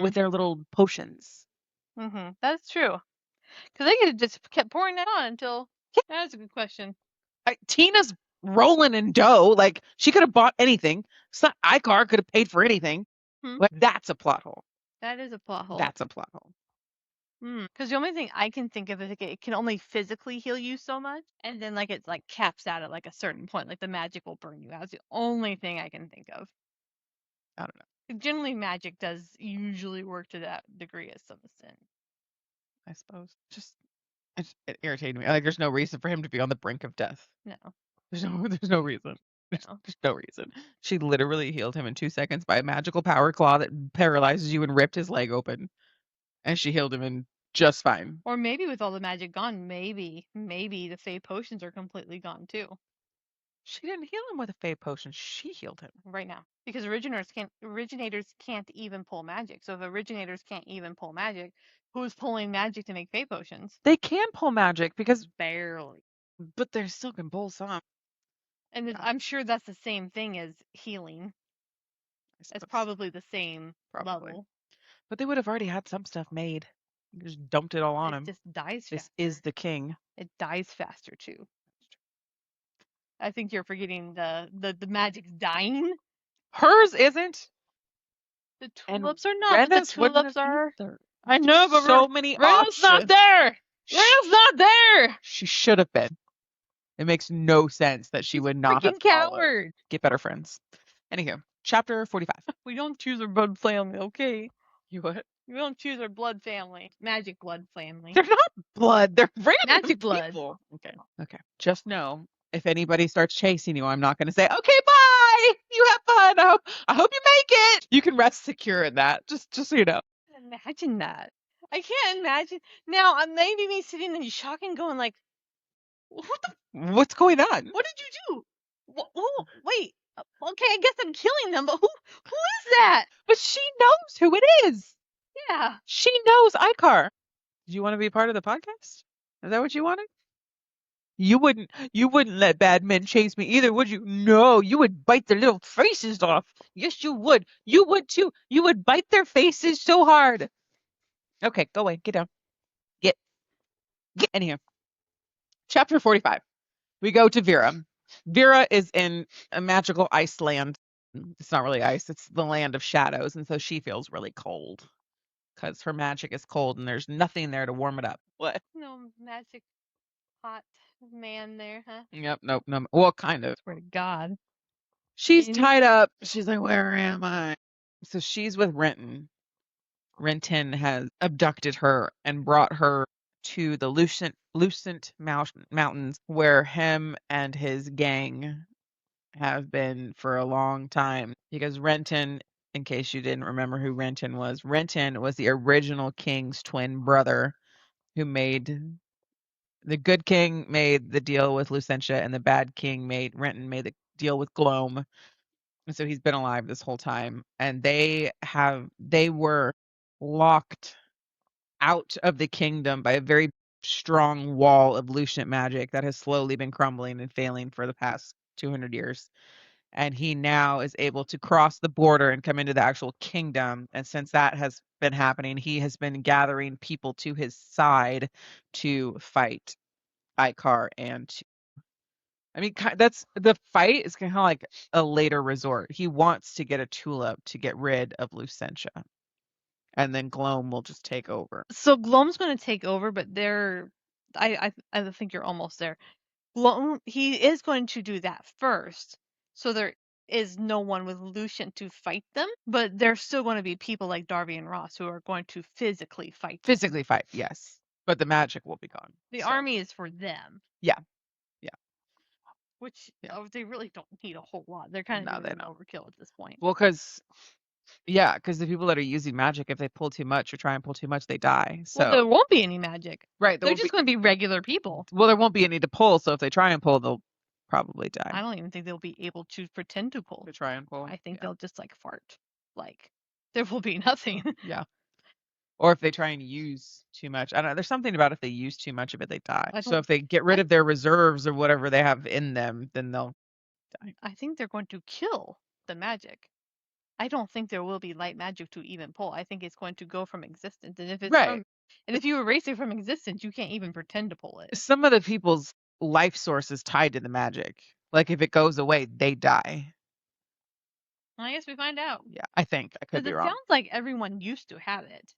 with their little potions. That's true. Because they could have just kept pouring that on until. Yeah. That's a good question. Tina's rolling in dough. Like, she could have bought anything. It's not Icar could have paid for anything. But that's a plot hole. That is a plot hole. That's a plot hole. Because the only thing I can think of is like it can only physically heal you so much, and then like it's like caps out at like a certain point, like the magic will burn you out. It's the only thing I can think of. I don't know. Generally, magic does usually work to that degree as some extent. I suppose. Just it irritated me. Like, there's no reason for him to be on the brink of death. No. There's no reason. There's no reason. She literally healed him in 2 seconds by a magical power claw that paralyzes you and ripped his leg open. And she healed him in just fine. Or maybe with all the magic gone, maybe the Fey potions are completely gone too. She didn't heal him with a Fey potion. She healed him. Right now. Because originators can't even pull magic. So if originators can't even pull magic, who's pulling magic to make Fey potions? They can pull magic because barely. But they still can pull some. And I'm sure that's the same thing as healing. It's probably the same level. But they would have already had some stuff made. You just dumped it all on him. It just dies faster. This is the king. It dies faster too. I think you're forgetting the magic's dying. Hers isn't. The tulips are not. But the tulips are. I know, but so many Rena's not there. Rena's not there. She should have been. It makes no sense that she would not have coward. Get better friends. Anywho, chapter 45. We don't choose our blood family, okay? You what? We don't choose our blood family. Magic blood family. They're not blood. They're random magic people. blood. Okay. Just know, if anybody starts chasing you, I'm not going to say, okay, bye. You have fun. I hope you make it. You can rest secure in that. Just so you know. Imagine that. I can't imagine. Now, maybe me sitting in shock and going like, what's going on? What did you do? Wait. Okay, I guess I'm killing them, but who is that? But she knows who it is. Yeah. She knows Icar. Do you want to be part of the podcast? Is that what you wanted? You wouldn't let bad men chase me either, would you? No, you would bite their little faces off. Yes, you would. You would too. You would bite their faces so hard. Okay, go away. Get down. Get in here. Chapter 45. We go to Vera. Vera is in a magical ice land. It's not really ice. It's the land of shadows. And so she feels really cold because her magic is cold and there's nothing there to warm it up. What? No magic hot man there, huh? Yep. Nope. No. Well, kind of. Swear to God. She's tied up. She's like, where am I? So she's with Renton. Renton has abducted her and brought her to the Lucent Mountains, where him and his gang have been for a long time. Because Renton, in case you didn't remember who Renton was the original king's twin brother who made the good king made the deal with Lucentia and the bad king Renton made the deal with Gloam. And so he's been alive this whole time. And they were locked out of the kingdom by a very strong wall of Lucent magic that has slowly been crumbling and failing for the past 200 years. And he now is able to cross the border and come into the actual kingdom. And since that has been happening, he has been gathering people to his side to fight Icar that's the fight is kind of like a later resort. He wants to get a tulip to get rid of Lucentia. And then Gloam will just take over. So Gloam's going to take over, but I think you're almost there. Gloam, he is going to do that first. So there is no one with Lucent to fight them, but there's still going to be people like Darby and Ross who are going to physically fight them. Physically fight, yes. But the magic will be gone. The army is for them. Yeah. Which they really don't need a whole lot. They're kind of doing overkill at this point. Well, because the people that are using magic, if they pull too much or try and pull too much, they die. So there won't be any magic. Right. They're just going to be regular people. Well, there won't be any to pull, so if they try and pull, they'll probably die. I don't even think they'll be able to pretend to pull. To try and pull. I think they'll just fart. Like there will be nothing. Yeah. or if they try and use too much. I don't know. There's something about if they use too much of it, they die. I So don't- if they get rid of their reserves or whatever they have in them, then they'll die. I think they're going to kill the magic. I don't think there will be light magic to even pull. I think it's going to go from existence, and if it's Right. from, and if you erase it from existence, you can't even pretend to pull it. Some of the people's life source is tied to the magic. Like if it goes away, they die. I guess we find out. Yeah, I think I could Because be it wrong. sounds like everyone used to have it,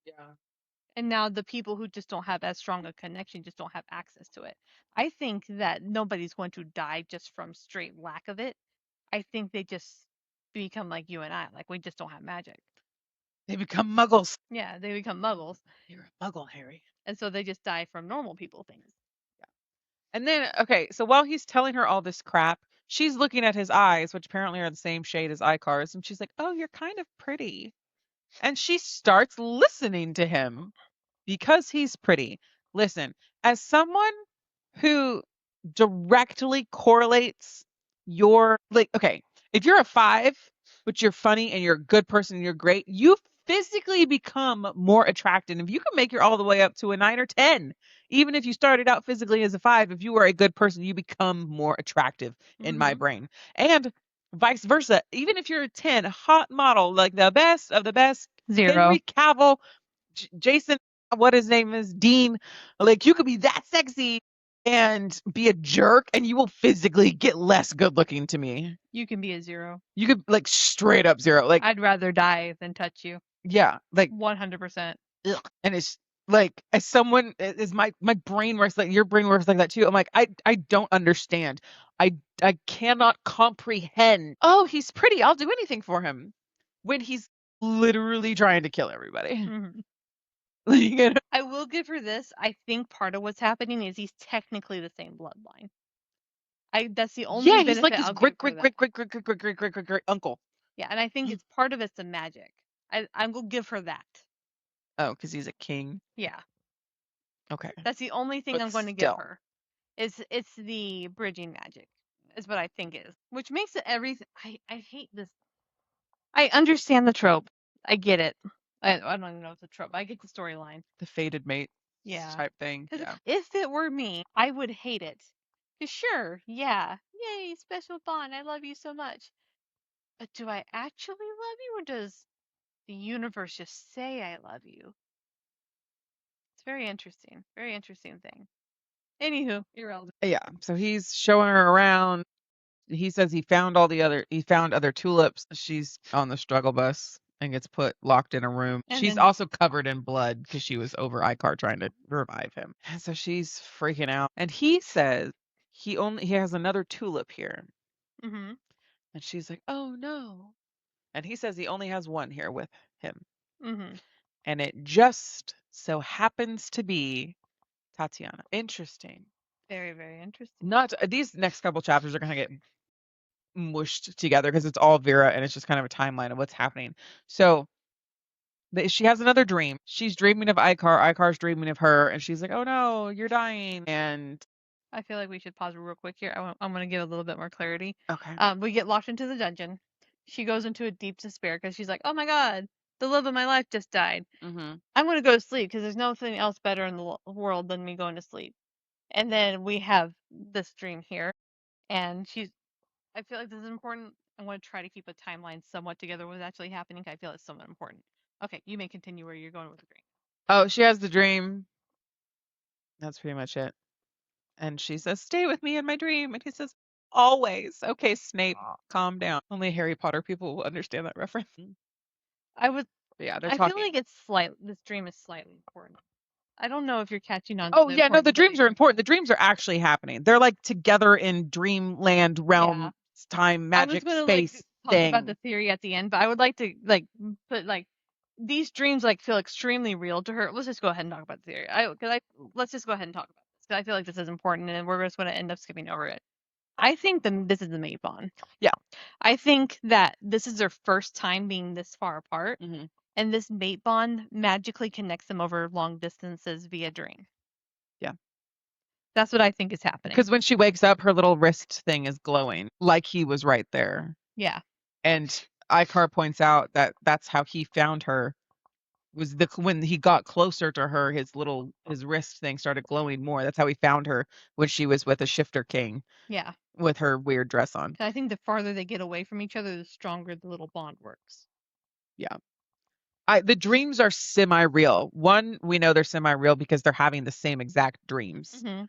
Yeah. and now the people who just don't have as strong a connection just don't have access to it. I think that nobody's going to die just from straight lack of it. I think they just become like you and I, like we just don't have magic. They become muggles. Yeah, they become muggles, You're a muggle, Harry. and so they just die from normal people things. And then, okay, so while he's telling her all this crap, she's looking at his eyes, which apparently are the same shade as Icar's, and she's like, "Oh, you're kind of pretty." And she starts listening to him because he's pretty. Listen, as someone who directly correlates your, like, okay, if you're a 5, but you're funny and you're a good person and you're great, you physically become more attractive. If you can make it all the way up to a 9 or 10, even if you started out physically as a 5, if you are a good person, you become more attractive in my brain. And vice versa. Even if you're a 10, hot model, like the best of the best, 0. Henry Cavill, Jason, what his name is, Dean, like you could be that sexy and be a jerk and you will physically get less good looking to me. You can be a 0. You could like straight up 0. Like I'd rather die than touch you. yeah, like 100%. ugh. And it's like as someone is my brain works like your brain works like that too. I'm like I don't understand. I cannot comprehend. Oh, he's pretty. I'll do anything for him. When he's literally trying to kill everybody. Mhm. Like, I will give her this. I think part of what's happening is he's technically the same bloodline. That's the only yeah, he's benefit like his I'll great give her great that. great great great great great great great great great uncle. Yeah, and I think it's part of it's the magic. I'm gonna give her that. Oh, because he's a king. Yeah, Okay. that's the only thing But I'm going to give still. her. It's the bridging magic, is what I think is, which makes it everything. I hate this. I understand the trope. I get it. I don't even know if it's a trope. I get the storyline. The fated mate Yeah. type thing. 'Cause Yeah. if it were me, I would hate it. 'Cause sure, yeah, yay, special bond. I love you so much. But do I actually love you, or does the universe just say I love you? It's very interesting. Very interesting thing. Anywho, irrelevant. Yeah. So he's showing her around. He says he found other tulips. She's on the struggle bus and gets put locked in a room. And She's then- also covered in blood because she was over Icar trying to revive him. And so she's freaking out. And he says he has another tulip here. Mhm. And she's like, "Oh no." And he says he only has one here with him. Mhm. And it just so happens to be Tatiana. Interesting. Very, very interesting. Not these next couple chapters are going to get mushed together because it's all Vera and it's just kind of a timeline of what's happening. So she has another dream. She's dreaming of Icar. Icar's dreaming of her, and she's like, "Oh no, you're dying." And I feel like we should pause real quick here. I'm going to give a little bit more clarity. okay, We get locked into the dungeon. She goes into a deep despair because she's like, "Oh my god, the love of my life just died. I'm going to go to sleep because there's nothing else better in the world than me going to sleep." And then we have this dream here, and I feel like this is important. I want to try to keep a timeline somewhat together with what's actually happening. I feel it's somewhat important. Okay, you may continue where you're going with the dream. oh, she has the dream. That's pretty much it. And she says, "Stay with me in my dream," and he says, "Always." Okay, Snape, calm down. Only Harry Potter people will understand that reference. But yeah, they're I talking. feel like this dream is slightly important. I don't know if you're catching on. Oh yeah, no, the dreams are important. The dreams are actually happening. They're like together in dreamland, realm, time, magic, I was space talk about the theory at the end, but I would like to put these dreams feel extremely real to her. Let's just go ahead and talk about the theory. Let's just go ahead and talk about this because I feel like this is important, and we're just going to end up skipping over it. I think this is the mate bond. Yeah. I think that this is their first time being this far apart, and this mate bond magically connects them over long distances via dream. Yeah. That's what I think is happening. Because when she wakes up, her little wrist thing is glowing, like he was right there. Yeah. And Icar points out that that's how he found her was when he got closer to her, his wrist thing started glowing more. That's how he found her when she was with a shifter king Yeah. with her weird dress on. I think the farther they get away from each other, the stronger the little bond works. Yeah. The dreams are semi-real. One, we know they're semi-real because they're having the same exact dreams. Mm-hmm.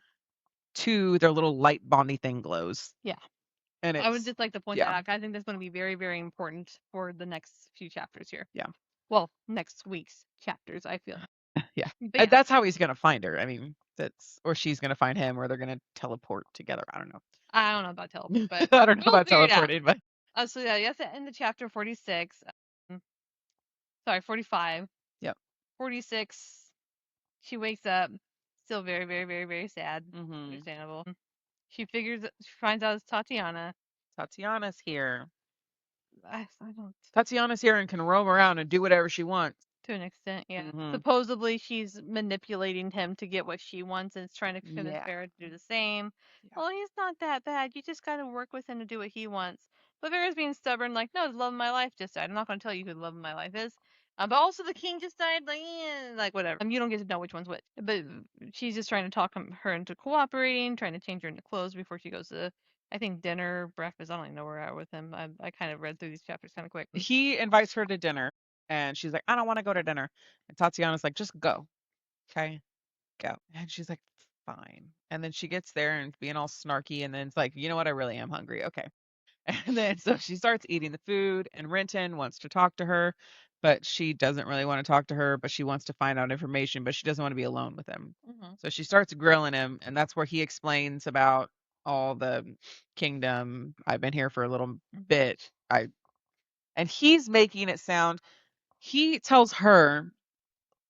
Two, their little light bondy thing glows. Yeah. And I would just like to point yeah. that out. I think that's going to be very, very important for the next few chapters here. Yeah. Well, next week's chapters, I feel. Yeah. But yeah. That's how he's gonna find her. I mean, or she's gonna find him, or they're gonna teleport together. I don't know. I don't know about teleport, but I don't know we'll about figure it out. teleporting, but So yeah, that's the end of chapter 46. Sorry, 45. Yep. 46. She wakes up, still very, very, very, very sad. Mhm. Understandable. She finds out it's Tatiana. Tatiana's here. I don't. Tatiana's here and can roam around and do whatever she wants. To an extent, yeah. Mhm. Supposedly she's manipulating him to get what she wants and is trying to convince Yeah. Vera to do the same. Yeah. Well, he's not that bad. You just gotta work with him to do what he wants. But Vera's being stubborn, like, no, the love of my life just died. I'm not gonna tell you who the love of my life is. But also the king just died, like whatever. You don't get to know which one's which. But she's just trying to talk her into cooperating, trying to change her into clothes before she goes to, I think, dinner, breakfast. I don't even know where we're at with him. I kind of read through these chapters kind of quick. He invites her to dinner, and she's like, I don't want to go to dinner. And Tatiana's like, just go. Okay. Go. And she's like, fine. And then she gets there and being all snarky, and then it's like, you know what? I really am hungry. Okay. And then so she starts eating the food, and Renton wants to talk to her, but she doesn't really want to talk to her, but she wants to find out information, but she doesn't want to be alone with him. Mm-hmm. So she starts grilling him, and that's where he explains about all the kingdom. I've been here for a little bit. And he's making it sound, he tells her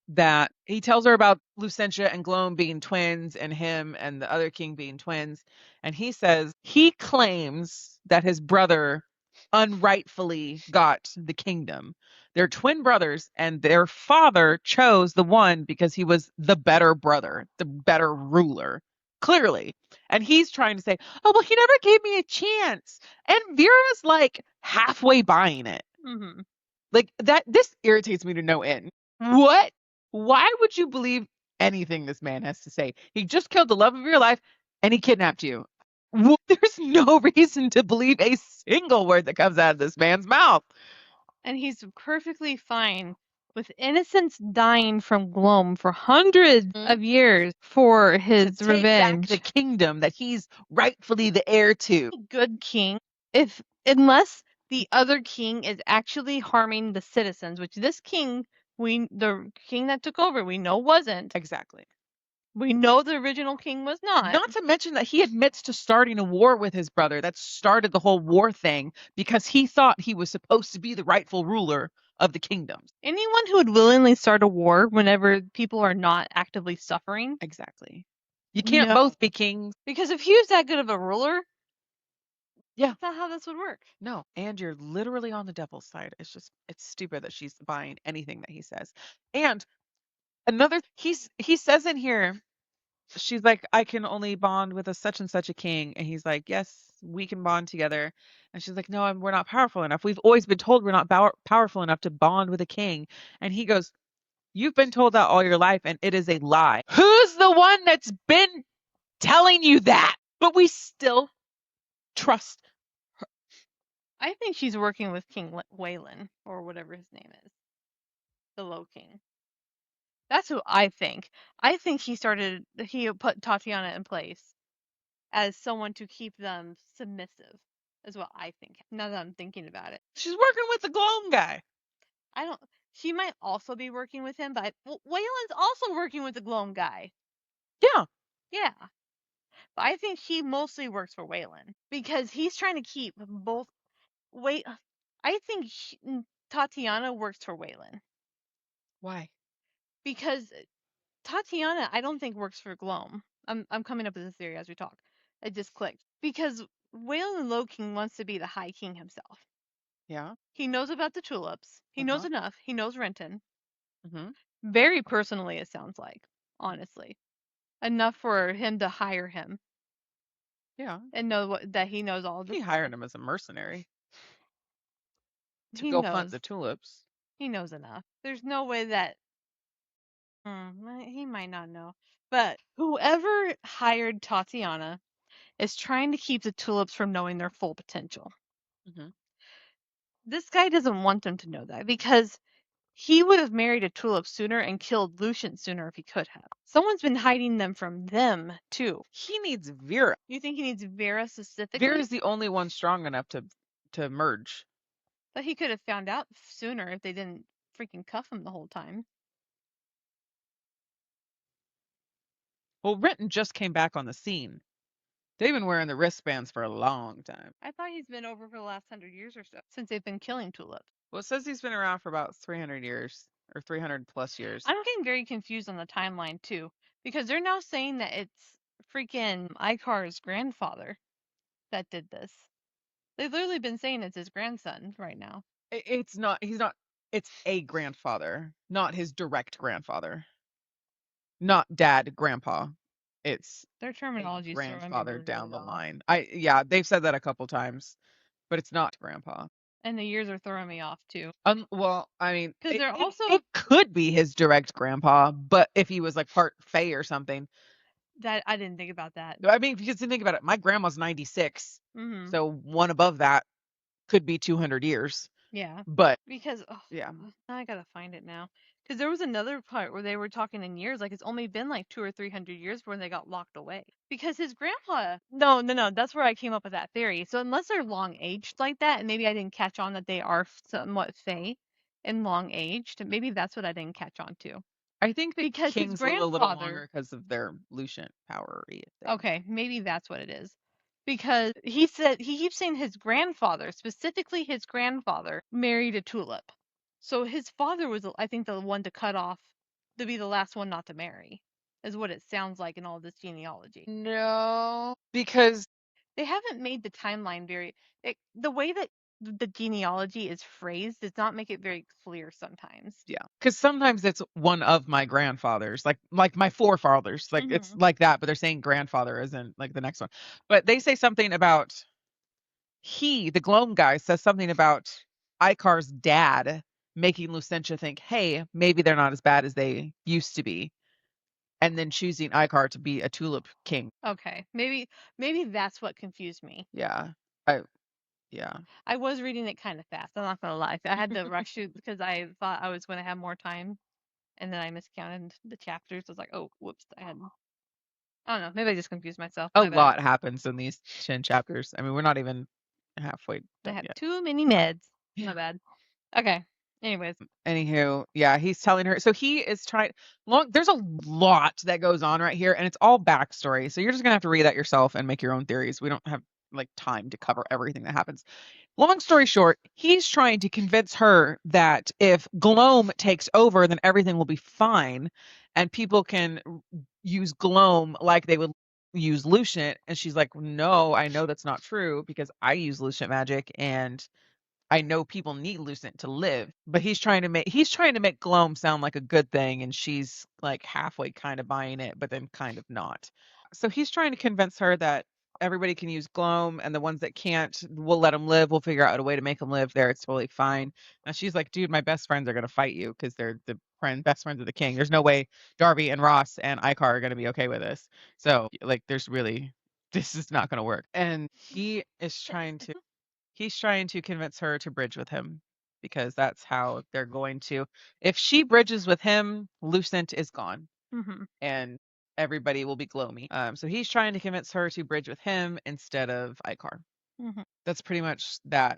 about Lucentia and Gloam being twins and him and the other king being twins. And he says he claims that his brother unrightfully got the kingdom. They're twin brothers, and their father chose the one because he was the better brother, the better ruler, clearly. And he's trying to say, oh, well, he never gave me a chance. And Vera's like halfway buying it. Mm-hmm. Like that, this irritates me to no end. What? Why would you believe anything this man has to say? He just killed the love of your life and he kidnapped you. There's no reason to believe a single word that comes out of this man's mouth. And he's perfectly fine with innocents dying from Gloam for hundreds of years for his to revenge. take back the kingdom that he's rightfully the heir to. Good king, unless the other king is actually harming the citizens, which this king, the king that took over, we know wasn't. Exactly. We know the original king was not. Not to mention that he admits to starting a war with his brother. That started the whole war thing because he thought he was supposed to be the rightful ruler of the kingdoms. Anyone who would willingly start a war whenever people are not actively suffering. Exactly. You can't both be kings. Because if he was that good of a ruler, yeah, that's not how this would work. No, and you're literally on the devil's side. It's stupid that she's buying anything that he says. And he says in here, she's like, I can only bond with a such and such a king. And he's like, yes, we can bond together. And she's like, no, we're not powerful enough. We've always been told we're not powerful enough to bond with a king. And he goes, you've been told that all your life, and it is a lie. Who's the one that's been telling you that? But we still trust her. I think she's working with King Waylon, or whatever his name is. The Low King. That's who I think. I think he put Tatiana in place as someone to keep them submissive, is what I think, now that I'm thinking about it. She's working with the Gloam guy. She might also be working with him, but Waylon's also working with the Gloam guy. Yeah. Yeah. But I think he mostly works for Waylon because he's trying to keep both. I think Tatiana works for Waylon. Why? Because Tatiana, I don't think works for Gloam. I'm coming up with this theory as we talk. It just clicked. Because Waylon Low King wants to be the High King himself. Yeah. He knows about the tulips. He knows enough. He knows Renton. Mm-hmm. Very personally, it sounds like, honestly. Enough for him to hire him. Yeah. And know that he knows all this. He hired him as a mercenary to go hunt the tulips. He knows enough. There's no way that he might not know. But whoever hired Tatiana is trying to keep the tulips from knowing their full potential. This guy doesn't want them to know that because he would have married a tulip sooner and killed Lucent sooner if he could have. Someone's been hiding them from them, too. He needs Vera. You think he needs Vera specifically? Vera's the only one strong enough to merge. But he could have found out sooner if they didn't freaking cuff him the whole time. Well, Renton just came back on the scene. They've been wearing the wristbands for a long time. I thought he's been over for the last 100 years or so, since they've been killing tulips. Well, it says he's been around for about 300 years, or 300 plus years. I'm getting very confused on the timeline, too, because they're now saying that it's freaking Icar's grandfather that did this. They've literally been saying it's his grandson right now. It's not, he's not, it's a grandfather, not his direct grandfather. Not dad, grandpa. It's Their terminology grandfather down the line. Yeah, they've said that a couple times, but it's not grandpa. And the years are throwing me off too. Well, I mean, because they're also it could be his direct grandpa, but if he was like part Fae or something. That I didn't think about that. I mean, because you think about it, my grandma's 96, so one above that could be 200 years. Yeah, but because yeah, I gotta find it now. Because there was another part where they were talking in years, like it's only been like 200 or 300 years when they got locked away. Because his grandpa, no, that's where I came up with that theory. So unless they're long aged like that, and maybe I didn't catch on that they are somewhat Fae and long aged, maybe that's what I didn't catch on to. I think the because kings live a little longer because of their Lucent power. Okay, maybe that's what it is. Because he said he keeps saying his grandfather, specifically his grandfather, married a tulip. So his father was, I think, the one to cut off, to be the last one not to marry, is what it sounds like in all this genealogy. No, because they haven't made the timeline very. The way that the genealogy is phrased does not make it very clear sometimes. Yeah, because sometimes it's one of my grandfathers, like my forefathers, like it's like that, but they're saying grandfather isn't like the next one. But they say something about the Gloam guy says something about Icar's dad making Lucentia think, hey, maybe they're not as bad as they used to be, and then choosing Icar to be a tulip king. Okay, maybe that's what confused me. Yeah, I was reading it kind of fast. I'm not gonna lie. I had to rush it because I thought I was going to have more time, and then I miscounted the chapters. I was like, oh, whoops! I don't know. Maybe I just confused myself. A lot happens in these 10 chapters. I mean, we're not even halfway. They have too many meds. Yeah. My bad. Okay. Anyways. Anywho, yeah, he's telling her. So he is trying. There's a lot that goes on right here, and it's all backstory. So you're just gonna have to read that yourself and make your own theories. We don't have like time to cover everything that happens. Long story short, he's trying to convince her that if Gloam takes over, then everything will be fine, and people can use Gloam like they would use Lucent. And she's like, no, I know that's not true because I use Lucent magic and I know people need Lucent to live. But he's trying to make Gloam sound like a good thing, and she's like halfway kind of buying it, but then kind of not. So he's trying to convince her that everybody can use Gloam, and the ones that can't, we'll let them live. We'll figure out a way to make them live there. It's totally fine. And she's like, dude, my best friends are going to fight you because they're the best friends of the king. There's no way Darby and Ross and Icar are going to be okay with this. So like, this is not going to work. And he's trying to convince her to bridge with him because that's how they're going to. If she bridges with him, Lucent is gone. And everybody will be gloomy. So he's trying to convince her to bridge with him instead of Icar. That's pretty much that.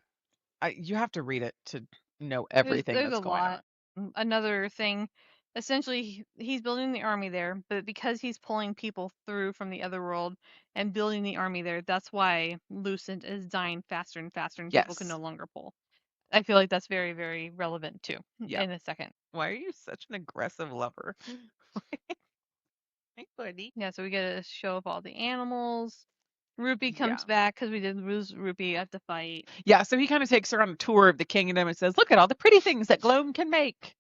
You have to read it to know everything there's that's a going lot. On. Another thing, essentially, he's building the army there, but because he's pulling people through from the other world and building the army there, that's why Lucent is dying faster and faster, and people can no longer pull. I feel like that's very, very relevant too. In a second. Why are you such an aggressive lover? Hey, buddy. Yeah, so we get a show of all the animals. Rupee comes back because we did lose Rupee at the fight. Yeah, so he kind of takes her on a tour of the kingdom and says, look at all the pretty things that Gloam can make.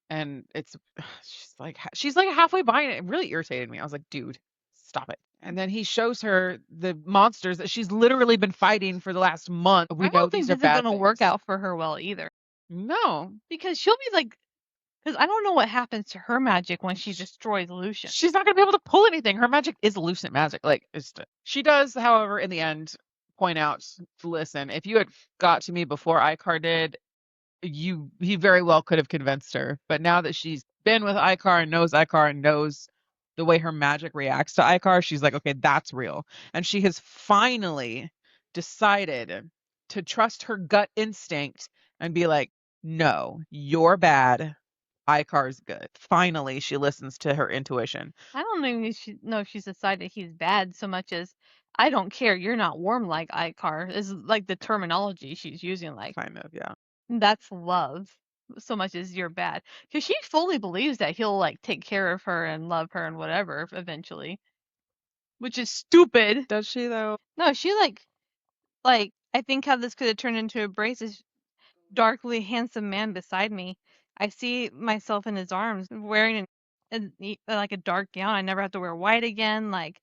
And she's like halfway buying it. It really irritated me. I was like, dude, stop it. And then he shows her the monsters that she's literally been fighting for the last month. I don't think this is going to work out for her well either. No. Because she'll be like, because I don't know what happens to her magic when she destroys Lucent. She's not going to be able to pull anything. Her magic is Lucent magic. Like, she does, however, in the end, point out, listen, if you had got to me before Icar did, he very well could have convinced her. But now that she's been with Icar and knows the way her magic reacts to Icar, she's like, okay, that's real. And she has finally decided to trust her gut instinct and be like, no, you're bad. Icar's good. Finally, she listens to her intuition. I don't even know if she's decided he's bad so much as I don't care. You're not warm like Icar is like the terminology she's using. Like Kind of, yeah. that's love so much as you're bad because she fully believes that he'll like take care of her and love her and whatever eventually, which is stupid. Does she though? No, she like I think how this could have turned into a brace is darkly handsome man beside me. I see myself in his arms wearing like a dark gown. I never have to wear white again. Like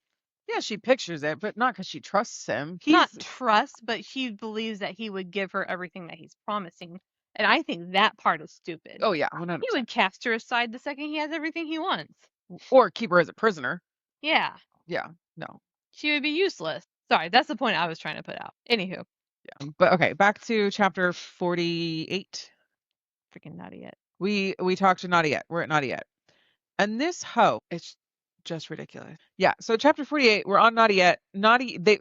Yeah, she pictures it, but not because she trusts him. not trust, but she believes that he would give her everything that he's promising. And I think that part is stupid. Oh yeah, 100%. He would cast her aside the second he has everything he wants. Or keep her as a prisoner. Yeah. Yeah, no. She would be useless. Sorry, that's the point I was trying to put out. Anywho. Yeah. But okay, back to chapter 48. Freaking Nadiette. We talked to Nadiette. We're at Nadiette. And this hoe, it's just ridiculous. Yeah, so chapter 48, we're on Nadiette.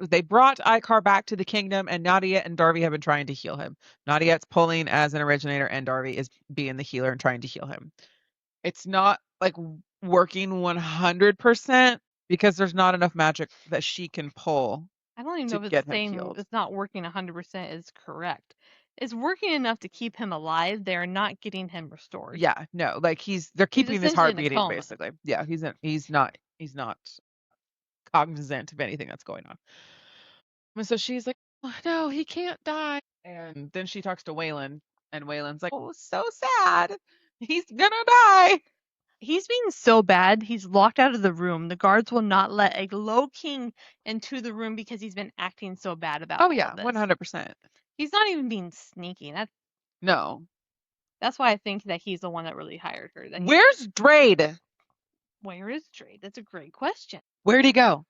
They brought Icar back to the kingdom, and Nadiette and Darby have been trying to heal him. Nadiette's pulling as an originator, and Darby is being the healer and trying to heal him. It's not like working 100% because there's not enough magic that she can pull. I don't even to know if get it's him saying healed. it's not working 100% is correct. It's working enough to keep him alive. They're not getting him restored. Yeah, no, like they're keeping his essentially heart in a beating coma. basically. Yeah, he's not cognizant of anything that's going on. And so she's like, oh, no, he can't die. And then she talks to Waylon, and Waylon's like, oh, so sad. He's gonna die. He's being so bad, he's locked out of the room. The guards will not let a low king into the room because he's been acting so bad about Oh all yeah, of this. 100%. He's not even being sneaky. No. That's why I think that he's the one that really hired her. Where's Drade? Where is Drade? That's a great question. Where'd he go?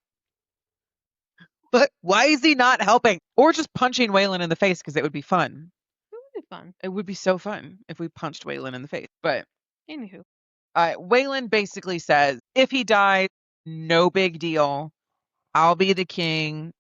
But why is he not helping? Or just punching Waylon in the face because it would be fun. It would be fun. It would be so fun if we punched Waylon in the face. But Anywho. Waylon basically says, if he dies, no big deal. I'll be the king.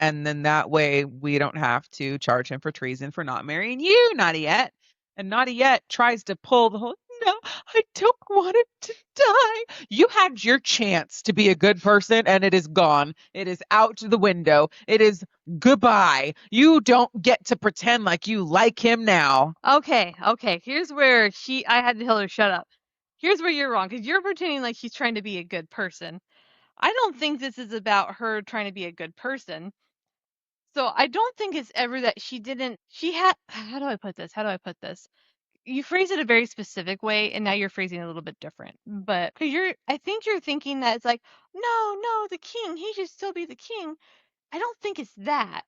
And then that way we don't have to charge him for treason for not marrying you, Nadiette. And Nadiette tries to pull the whole, no, I don't want him to die. You had your chance to be a good person and it is gone. It is out the window. It is goodbye. You don't get to pretend like you like him now. Okay. Here's where I had to tell her shut up. Here's where you're wrong, because you're pretending like she's trying to be a good person. I don't think this is about her trying to be a good person. So I don't think it's ever that how do I put this? You phrase it a very specific way, and now you're phrasing it a little bit different. But I think you're thinking that it's like, no, the king, he should still be the king. I don't think it's that.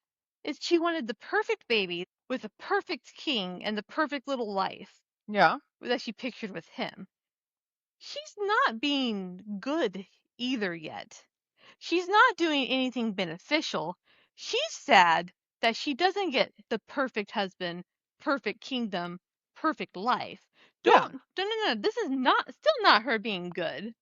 It's she wanted the perfect baby with a perfect king and the perfect little life. Yeah. That she pictured with him. She's not being good either yet. She's not doing anything beneficial. She's sad that she doesn't get the perfect husband, perfect kingdom, perfect life. No. This is still not her being good.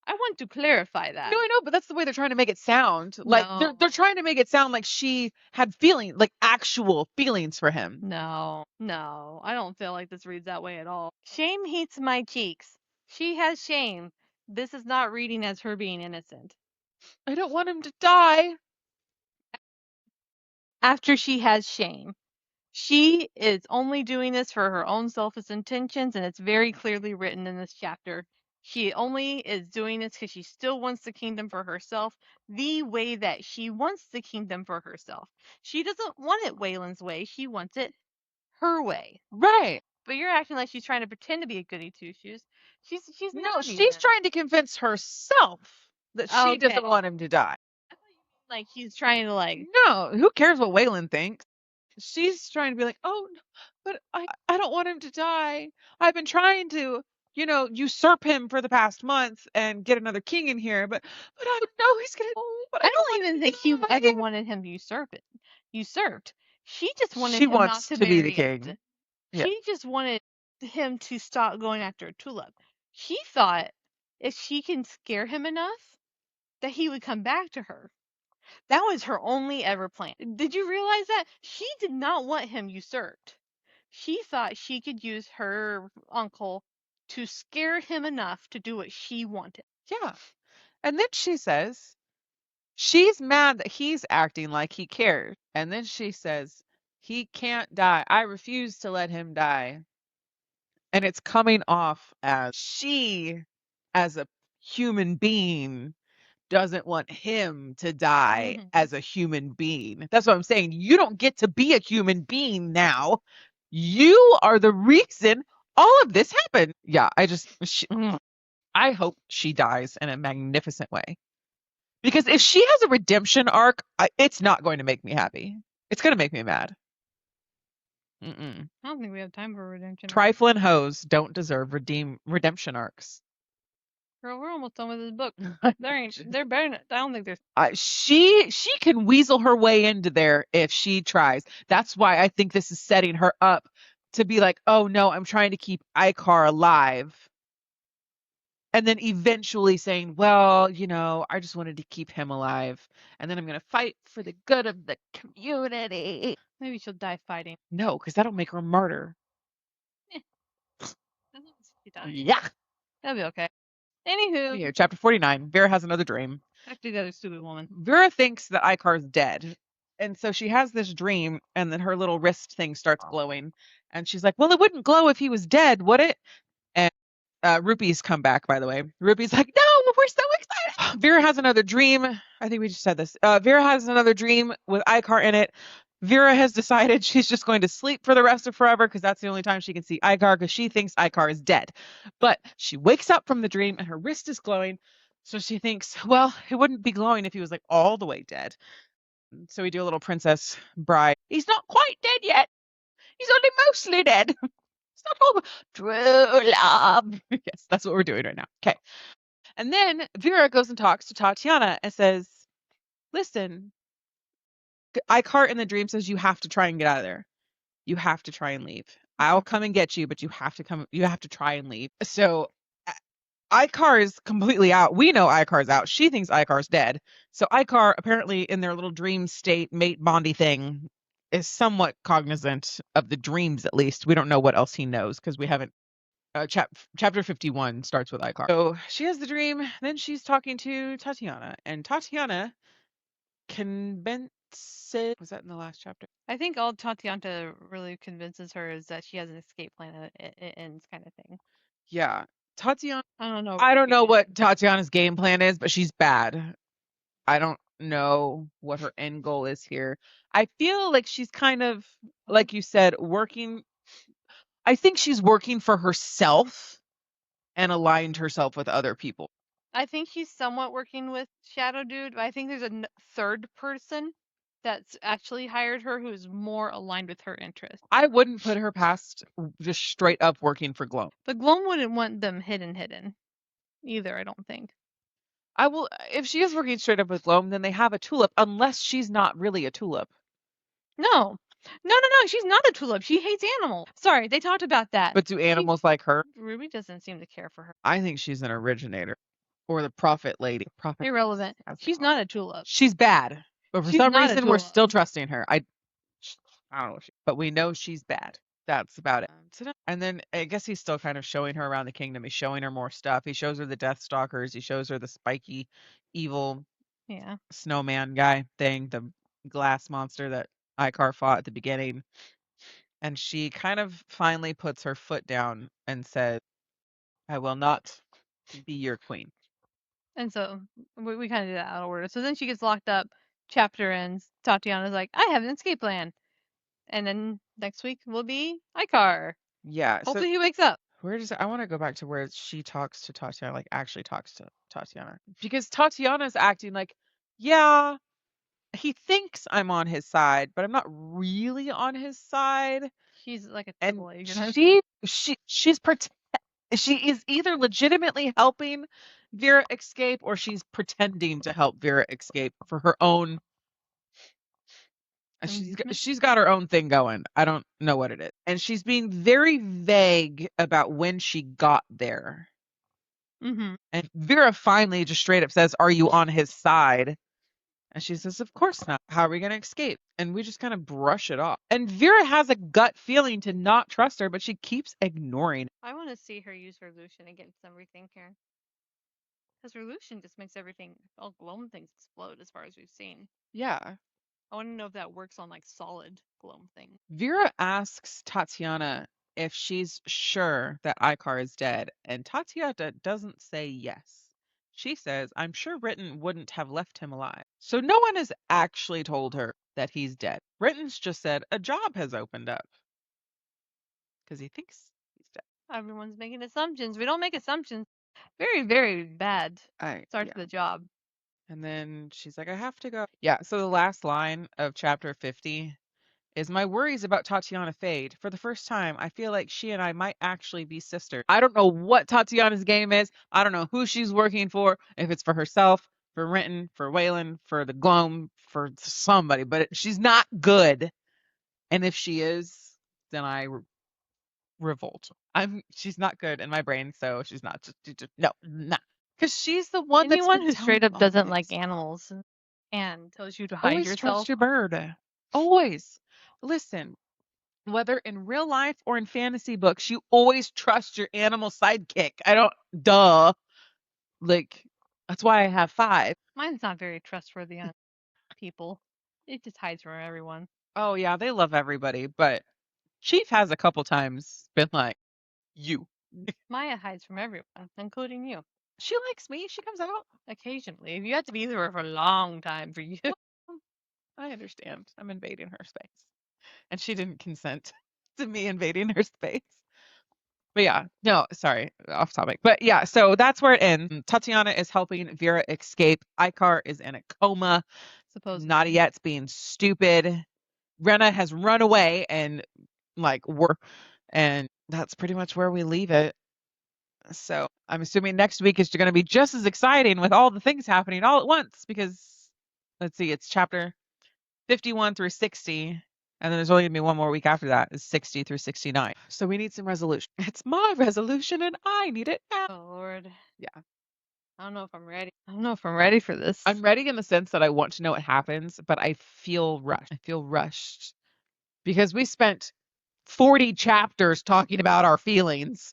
I want to clarify that. No, I know, but that's the way they're trying to make it sound. Like they're trying to make it sound like she had feeling, like actual feelings for him. No, I don't feel like this reads that way at all. Shame heats my cheeks. She has shame. This is not reading as her being innocent. I don't want him to die. After she has shame. She is only doing this for her own selfish intentions, and it's very clearly written in this chapter. She only is doing this because she still wants the kingdom for herself, the way that she wants the kingdom for herself. She doesn't want it Waylon's way. She wants it her way. Right. But you're acting like she's trying to pretend to be a goody two shoes. She's no, she's trying to convince herself that she doesn't want him to die. Like he's trying to No, who cares what Waylon thinks? She's trying to be like, oh, but I don't want him to die. I've been trying to, usurp him for the past month and get another king in here, but I know he's gonna. But I don't even think she ever wanted him usurped. She just wanted She him not wants to to be the marry king. it. Yeah. She just wanted him to stop going after a tulip. She thought if she can scare him enough that he would come back to her. That was her only ever plan. Did you realize that? She did not want him usurped. She thought she could use her uncle to scare him enough to do what she wanted. Yeah. And then she says she's mad that he's acting like he cares. And then she says, he can't die. I refuse to let him die. And it's coming off as she, as a human being, doesn't want him to die as a human being. That's what I'm saying. You don't get to be a human being now. You are the reason all of this happened. Yeah, I hope she dies in a magnificent way. Because if she has a redemption arc, it's not going to make me happy. It's going to make me mad. I don't think we have time for redemption. Trifling hoes don't deserve redemption arcs. Girl, we're almost done with this book. They're better. I don't think there's. She can weasel her way into there if she tries. That's why I think this is setting her up to be like, oh no, I'm trying to keep Icar alive. And then eventually saying, well, I just wanted to keep him alive. And then I'm going to fight for the good of the community. Maybe she'll die fighting. No, because that'll make her a martyr. Yeah. That'll be okay. Anywho. Anywho, chapter 49. Vera has another dream. Back to the other stupid woman. Vera thinks that Icar's dead. And so she has this dream, and then her little wrist thing starts glowing. And she's like, well, it wouldn't glow if he was dead, would it? And Rupee's come back, by the way. Rupee's like, no, we're so excited. Vera has another dream. I think we just said this. Vera has another dream with Icar in it. Vera has decided she's just going to sleep for the rest of forever because that's the only time she can see Icar because she thinks Icar is dead. But she wakes up from the dream and her wrist is glowing. So she thinks, well, it wouldn't be glowing if he was like all the way dead. So we do a little Princess Bride. He's not quite dead yet. He's only mostly dead. It's not all true love. Yes, that's what we're doing right now. Okay. And then Vera goes and talks to Tatiana and says, listen, Icar in the dream says you have to try and get out of there. You have to try and leave. I'll come and get you, but you have to try and leave. So Icar is completely out. We know Icar's out. She thinks Icar's dead. So Icar, apparently in their little dream state, mate bondy thing, is somewhat cognizant of the dreams, at least. We don't know what else he knows because we haven't. Chapter 51 starts with Icar. So she has the dream. Then she's talking to Tatiana. And Tatiana convinces. Was that in the last chapter? I think all Tatiana really convinces her is that she has an escape plan and it ends kind of thing. Yeah. Tatiana. I don't know. I don't know what Tatiana's game plan is, but she's bad. I don't know what her end goal is here. I feel like she's kind of, like you said, working. I think she's working for herself and aligned herself with other people. I think she's somewhat working with Shadow Dude, but I think there's a third person that's actually hired her who's more aligned with her interests. I wouldn't put her past just straight up working for Gloam. But Gloam wouldn't want them hidden either, I don't think. I will, if she is working straight up with Gloam, then they have a tulip, unless she's not really a tulip. No, she's not a tulip. She hates animals. Sorry, they talked about that. But do animals like her? Ruby doesn't seem to care for her. I think she's an originator. Or the prophet lady. Prophet. Irrelevant. She's not a tulip. She's bad. But for She's some not a reason, we're tulip. still trusting her. I don't know if but we know she's bad. That's about it. And then I guess he's still kind of showing her around the kingdom. He's showing her more stuff. He shows her the Death Stalkers. He shows her the spiky, evil snowman guy thing, the glass monster that Icar fought at the beginning. And she kind of finally puts her foot down and says, I will not be your queen. And so we kind of did that out of order. So then she gets locked up. Chapter ends. Tatiana's like, I have an escape plan. And then next week will be Icar. Yeah. Hopefully he wakes up. I want to go back to where she talks to Tatiana, like actually talks to Tatiana. Because Tatiana's acting like, yeah, he thinks I'm on his side, but I'm not really on his side. She's like a And triple agent. she is either legitimately helping Vera escape or she's pretending to help Vera escape for her own. She's got her own thing going. I don't know what it is. And she's being very vague about when she got there. Mm-hmm. And Vera finally just straight up says, "Are you on his side?" And she says, "Of course not. How are we going to escape?" And we just kind of brush it off. And Vera has a gut feeling to not trust her, but she keeps ignoring it. I want to see her use her Lucent against everything here. Because her Lucent just makes everything, all Gloam things explode as far as we've seen. Yeah. I want to know if that works on like solid Gloam things. Vera asks Tatiana if she's sure that Icar is dead, and Tatiana doesn't say yes. She says, "I'm sure Ritten wouldn't have left him alive." So no one has actually told her that he's dead. Ritten's just said a job has opened up because he thinks he's dead. Everyone's making assumptions. We don't make assumptions. Very, very bad start to the job. And then she's like, "I have to go." Yeah, so the last line of chapter 50 is, "My worries about Tatiana fade. For the first time, I feel like she and I might actually be sisters." I don't know what Tatiana's game is. I don't know who she's working for, if it's for herself, for Renton, for Waylon, for the Gloam, for somebody, but she's not good. And if she is, then I revolt. She's not good in my brain, so she's not. Just no, not. Because she's the one that's Anyone been who straight telling up all doesn't this. like animals and tells you to hide Always yourself. trust your bird. Always. Listen, whether in real life or in fantasy books, you always trust your animal sidekick. I don't, duh. Like, that's why I have 5. Mine's not very trustworthy on people. It just hides from everyone. Oh, yeah, they love everybody, but Chief has a couple times been like, you. Maya hides from everyone, including you. She likes me. She comes out. Occasionally. You have to be there for a long time for you. I understand. I'm invading her space. And she didn't consent to me invading her space. But yeah, no, sorry, off topic. But yeah, so that's where it ends. Tatiana is helping Vera escape. Icar is in a coma. Supposedly. Nadiette's being stupid. Rena has run away and like and that's pretty much where we leave it. So I'm assuming next week is going to be just as exciting with all the things happening all at once because let's see, it's chapter 51 through 60. And then there's only going to be one more week after that, is 60 through 69. So we need some resolution. It's my resolution and I need it now. Oh, Lord. Yeah. I don't know if I'm ready. I don't know if I'm ready for this. I'm ready in the sense that I want to know what happens, but I feel rushed. I feel rushed because we spent 40 chapters talking about our feelings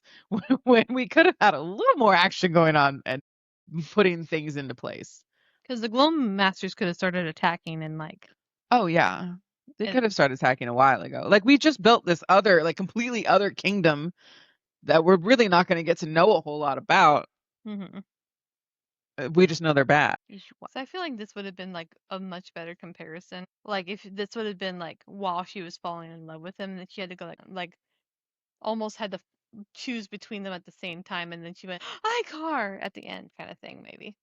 when we could have had a little more action going on and putting things into place. Because the Gloam Masters could have started attacking and like. Oh, yeah. They could have started attacking a while ago. Like, we just built this other, like, completely other kingdom that we're really not going to get to know a whole lot about. Mm-hmm. We just know they're bad. So I feel like this would have been like a much better comparison. Like if this would have been like while she was falling in love with him, that she had to go like almost had to choose between them at the same time, and then she went Icar at the end, kind of thing, maybe.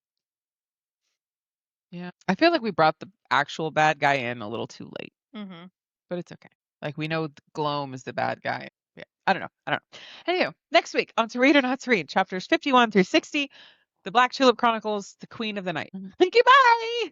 Yeah. I feel like we brought the actual bad guy in a little too late. Mm-hmm. But it's okay. Like, we know Gloam is the bad guy. Yeah. I don't know. Anyway, next week on To Read or Not to Read, chapters 51 through 60, The Black Tulip Chronicles, The Queen of the Night. Thank you. Bye.